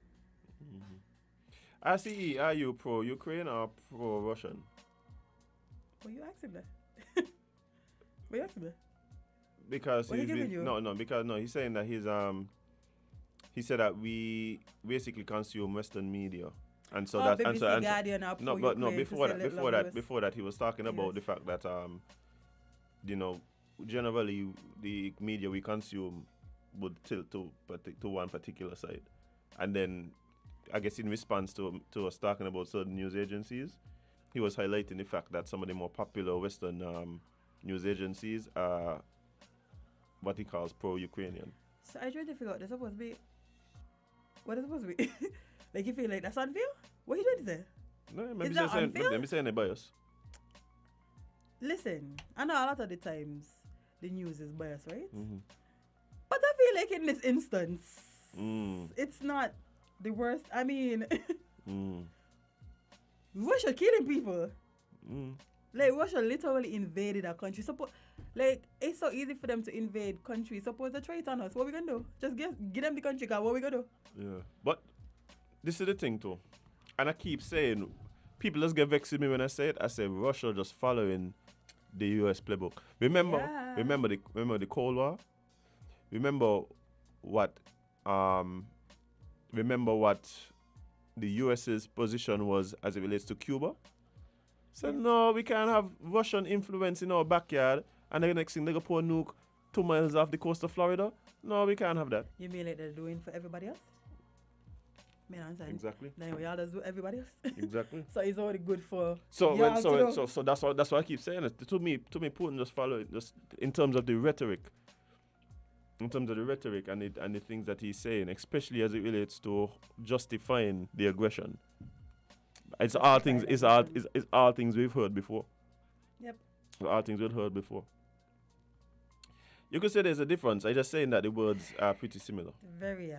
ICE, are you pro-Ukraine or pro-Russian? What you asking that? What you asking that? Because What he giving you? because he's saying that he said that we basically consume Western media. And so that and so Guardian or before that he was talking about the fact that generally the media we consume would tilt to one particular side. And then I guess in response to us talking about certain news agencies, he was highlighting the fact that some of the more popular Western news agencies are what he calls pro-Ukrainian. So I tried to figure out, they're supposed to be, what is supposed to be? Like you feel like that's unfair? What are you trying to say? No, Is that unfair? maybe saying they're biased. Listen, I know a lot of the times the news is biased, right? Mm-hmm. But I feel like in this instance, it's not the worst. I mean, Russia killing people. Like Russia literally invaded our country. Like it's so easy for them to invade countries. Suppose they try it on us. What we gonna do? Just give them the country, cause what we gonna do? Yeah, but this is the thing too, and I keep saying, people just get vexed with me when I say it. I say Russia just following the U.S. playbook. Remember the Cold War. Remember what the U.S.'s position was as it relates to Cuba. Said no, we can't have Russian influence in our backyard, and the next thing they go pour a nuke 2 miles off the coast of Florida. No, we can't have that. You mean like they're doing for everybody else? Me understand. Exactly. Then we all just do everybody else. Exactly. So it's already good for. So that's why I keep saying it. To me, Putin just follow it just in terms of the rhetoric. In terms of the rhetoric and the things that he's saying, especially as it relates to justifying the aggression. It's all things. It's all things we've heard before. Yep. All things we've heard before. You could say there's a difference. I'm just saying that the words are pretty similar. Very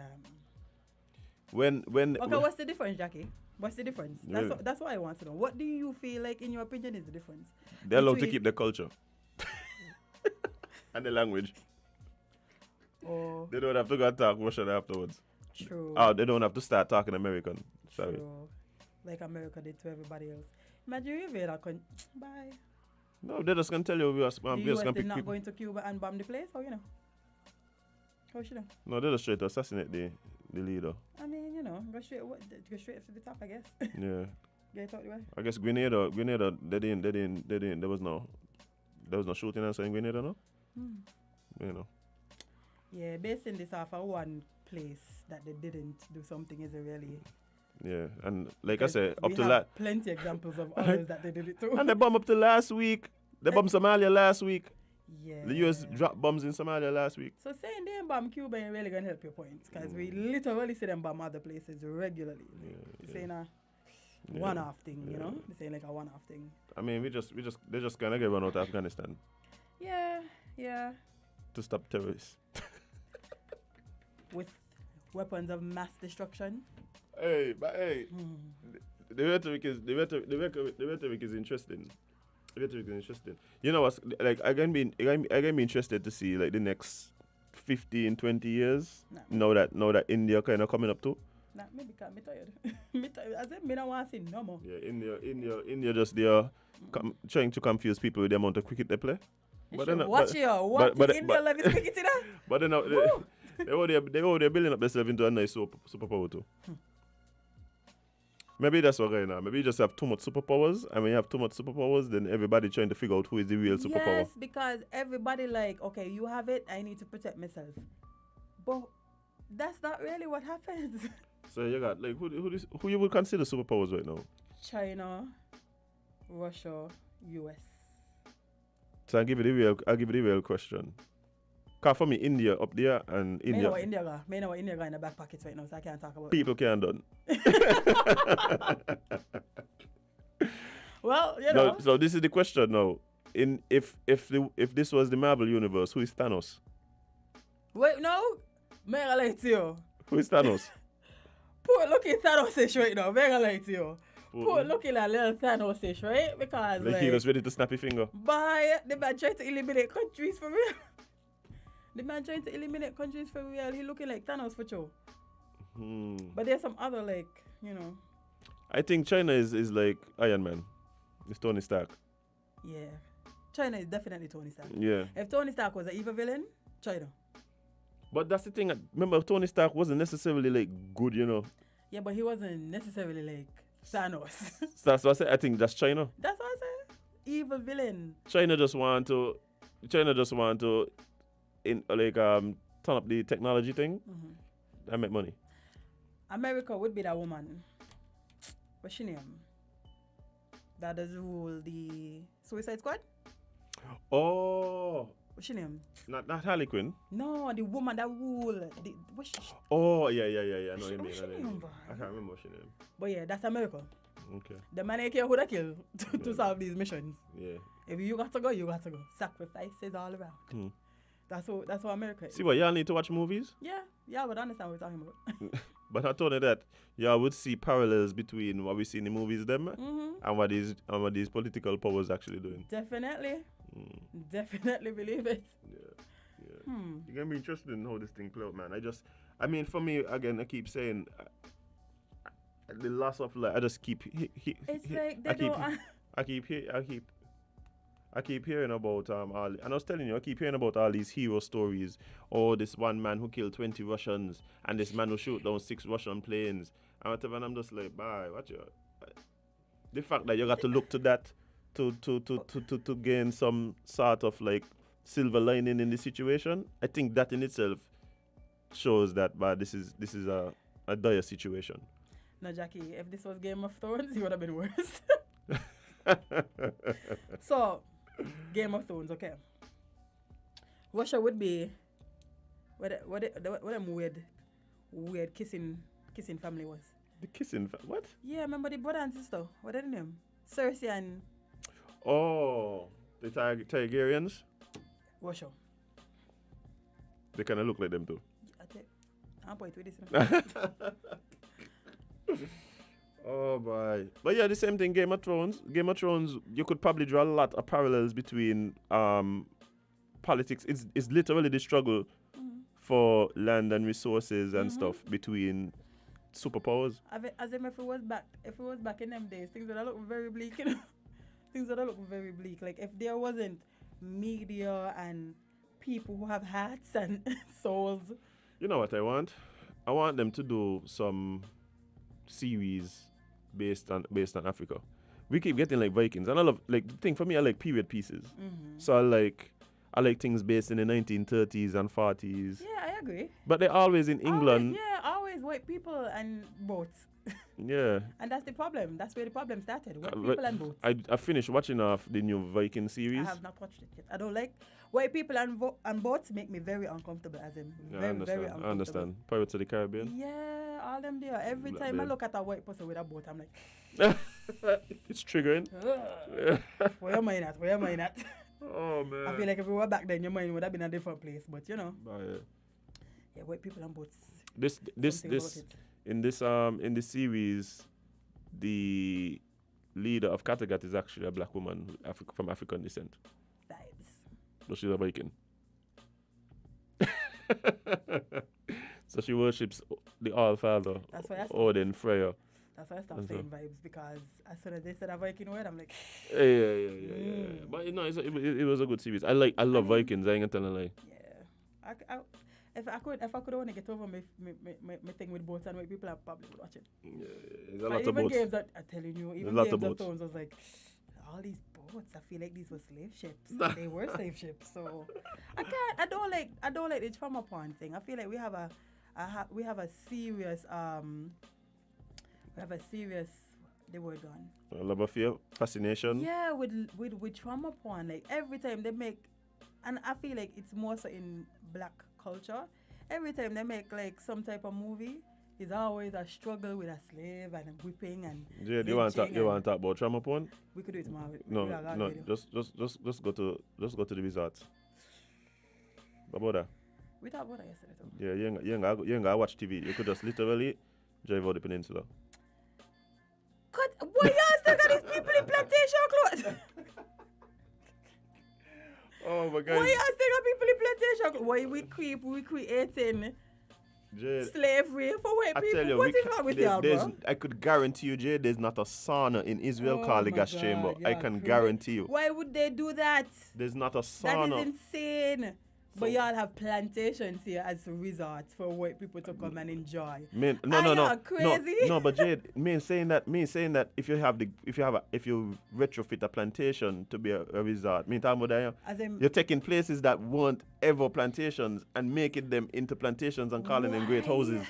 When Okay, what's the difference, Jackie? What's the difference? That's what I want to know. What do you feel like, in your opinion, is the difference? They're allowed to keep their culture and the language. Oh. They don't have to go and talk Russian afterwards. True. Oh, they don't have to start talking American. Sorry. True. Like America did to everybody else. Imagine you invade our country. Bye. No, they're just going to tell you we are the US did not going to Cuba and bomb the place? How you know? How should know? No, they're just straight to assassinate the leader. I mean, go straight to the top, I guess. Yeah. Get it out the way. I guess Grenada, they didn't, there was no shooting and saying Grenada, no? You know. Yeah, basing this off of one place that they didn't do something is a really. Yeah, and like I said, up to plenty examples of others that they did it too. And they bombed up to last week. They bombed Somalia last week. Yeah. The US dropped bombs in Somalia last week. So saying they bomb Cuba ain't really gonna help your point, because we literally see them bomb other places regularly. This ain't a one-off thing, you know. This ain't like a one-off thing. I mean, they're just gonna get run out of Afghanistan Yeah. to stop terrorists. With weapons of mass destruction. Hey, the rhetoric is interesting. The rhetoric is interesting. You know what? Like I can be interested to see like the next 15, 20 years. Now that India kind of coming up too. Nah, maybe because I'm tired. Me tired. I said me don't want to see no more. Yeah, India just there trying to confuse people with the amount of cricket they play. But then, watch you. What India love is cricket, you know? But then they they're building up themselves into a nice superpower too. Maybe that's what right now. Maybe you just have too much superpowers, and when you have too much superpowers, then everybody trying to figure out who is the real superpower. Yes, because everybody like, okay, you have it, I need to protect myself. But that's not really what happens. So you got like who you would consider superpowers right now? China, Russia, US. So I'll give you the real question. Cause for me, India up there and India. Me know what India got in the back pockets right now, so I can't talk about people can't done. Well, you know. So this is the question now. If this was the Marvel universe, who is Thanos? Wait, no. Mega lie to you. Who is Thanos? Poor looking Thanos right now. Mega lie to you. Poor looking like little Thanos right? Because like he was ready to snap his finger. By the man trying to eliminate countries for real. The man trying to eliminate countries for real. He looking like Thanos for sure. But there's some other like, you know. I think China is like Iron Man. It's Tony Stark. Yeah. China is definitely Tony Stark. Yeah. If Tony Stark was an evil villain, China. But that's the thing. Remember, Tony Stark wasn't necessarily like good, you know. Yeah, but he wasn't necessarily like Thanos. That's what I said. I think that's China. That's what I said. Evil villain. China just want to turn up the technology thing and make money. America would be that woman. What's she name? That does rule the Suicide Squad? Oh. What's she name? Not Harley Quinn. No, the woman that rule. Oh, yeah. I know what you mean. I can't remember what she name. But yeah, that's America. Okay. The man ain't care who they kill to solve these missions. Yeah. If you got to go, you got to go. Sacrifices all around. That's what America is. See what, y'all need to watch movies? Yeah, y'all would understand what we're talking about. But I told you that y'all would see parallels between what we see in the movies them and what these political powers actually doing. Definitely. Definitely believe it. Yeah. You're gonna be interested in how this thing play out, man. I mean, for me, again, I keep saying the loss of life. I just keep. It's like they don't. I keep hearing about all, and I was telling you, I keep hearing about all these hero stories. Oh, this one man who killed 20 Russians, and this man who shot down 6 Russian planes, and whatever. And I'm just like, bye, watch your. The fact that you got to look to that to gain some sort of like silver lining in the situation, I think that in itself shows that, but this is a dire situation. No, Jackie, if this was Game of Thrones, it would have been worse. So, Game of Thrones, okay. Russia would be what them weird kissing family was. The kissing what? Yeah, remember the brother and sister? What are their name? Cersei and the Targaryens. Russia. They kind of look like them too. I'll point with this. Oh boy. But yeah, the same thing, Game of Thrones. Game of Thrones, you could probably draw a lot of parallels between politics. It's literally the struggle for land and resources and stuff between superpowers. As if it was back in them days, things would have looked very bleak, you know. Things would have looked very bleak. Like if there wasn't media and people who have hearts and souls. You know what I want? I want them to do some series based on Africa. We keep getting like Vikings, and I love like the thing for me. I like period pieces, so I like things based in the 1930s and 40s. Yeah, I agree. But they're always in England. Always white people and boats. Yeah. And that's the problem. That's where the problem started. White people and boats. I finished watching off the new Viking series. I have not watched it yet. I don't like white people and boats make me very uncomfortable as in very, very uncomfortable. I understand. Pirates of the Caribbean. Yeah, all them there. Every time I look at a white person with a boat, I'm like, it's triggering. where am I at? Where am I at? Oh man. I feel like if we were back then, your mind would have been a different place. But you know. Yeah, white people and boats. In this series, the leader of Kattegat is actually a black woman from African descent. So she's a Viking. So she worships the All-Father, Odin, Freya. That's why I stopped saying vibes, because as soon as they said a Viking word, I'm like, yeah. But no, it was a good series. I love Vikings. I ain't gonna tell a lie. Yeah, if I could only get over my thing with boats and white people, I probably would watch it. Yeah, there's a lot of boats. Games that I'm telling you, even Games of Thrones, I was like, all these boats, I feel like these were slave ships. They were slave ships, so I don't like the trauma porn thing. I feel like we have a serious the word gone. Love affair, fascination. Yeah, with trauma porn, like every time they make, and I feel like it's more so in black culture. Every time they make like some type of movie, it's always a struggle with a slave and a whipping and. Yeah, you want to talk about trauma porn? We could do it tomorrow. No, just go to the resorts. What about that? We talked about that yesterday too. Yeah, you ain't gotta watch TV. You could just literally drive out the peninsula. God, why y'all still got these people in plantation clothes? Oh my God. Why y'all still got people in plantation clothes? Why we creating slavery for white people? Tell you, what is wrong with y'all, bro? I could guarantee you, Jay, there's not a sauna in Israel called the gas chamber. I can guarantee you. Why would they do that? There's not a sauna. That is insane. But y'all have plantations here as resorts for white people to come and enjoy. No. Crazy? No, but Jade, me saying that if you retrofit a plantation to be a resort, talking about that, you're taking places that weren't ever plantations and making them into plantations and calling them great houses.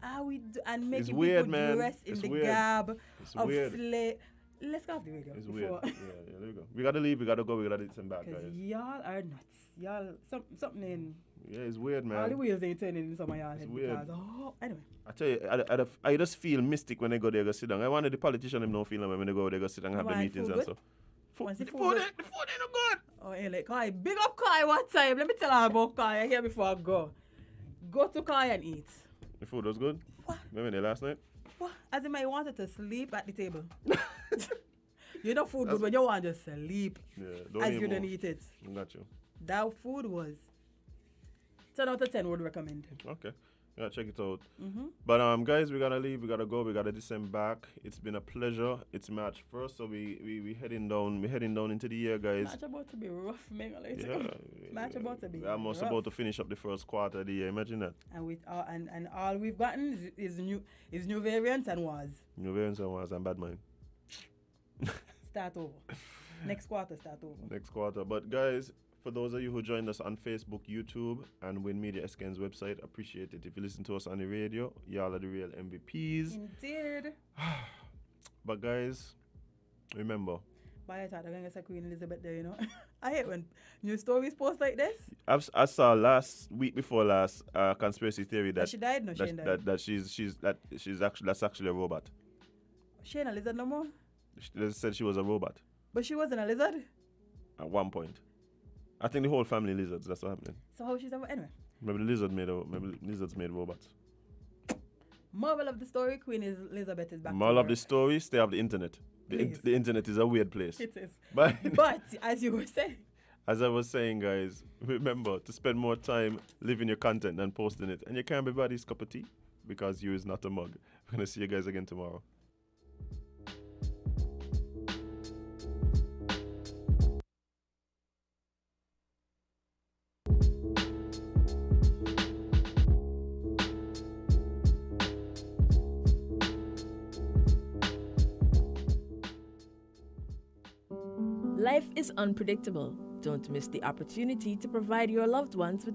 And making people weird, man. dress in the garb of slave. Let's go off the radio. It's weird. Yeah, there we go. We gotta leave. We gotta go. We gotta do some back, guys. Y'all are nuts. Y'all, something in. Yeah, it's weird, man. All the wheels ain't turning in some of y'all head. It's weird. Anyway. I tell you, I just feel mystic when they go there, go sit down. I wanted the politician them no feeling when they go there, go sit down and have the meetings and so. The food ain't no good. Oh, yeah, like Kai. Big up Kai one time. Let me tell her about Kai here before I go. Go to Kai and eat. The food was good? What? Remember there last night? What? As in, I wanted to sleep at the table. You know food good when you want to sleep. Yeah, as you don't eat it. Got you. That food was 10 out of 10 would recommend. Okay. Yeah, check it out. Mm-hmm. But guys, we gotta leave. We gotta go. We gotta descend back. It's been a pleasure. It's March 1st, so we heading down. We heading down into the year, guys. March about to be rough, man. March about to be. We're almost rough. about to finish up the first quarter of the year. Imagine that. And with and all we've gotten is new variants and wars. New variants and wars and bad mind. Start over. Next quarter, start over. Next quarter. But guys, for those of you who joined us on Facebook, YouTube, and Win Media SKN's website, appreciate it. If you listen to us on the radio, y'all are the real MVPs. Indeed. But guys, remember. But I thought I was going to say Queen Elizabeth there, you know. I hate when news stories post like this. I saw week before last conspiracy theory that she died. No, she didn't die. That's actually a robot. She ain't a lizard no more. They said she was a robot. But she wasn't a lizard? At one point. I think the whole family lizards, that's what happened. So how she's a anyway? Maybe lizards made robots. Moral of the story, Queen Elizabeth is back. Moral of the story, stay off the internet. The internet is a weird place. It is. But as you were saying. As I was saying, guys, remember to spend more time living your content than posting it. And you can't be everybody's cup of tea because you is not a mug. We're going to see you guys again tomorrow. Life is unpredictable. Don't miss the opportunity to provide your loved ones with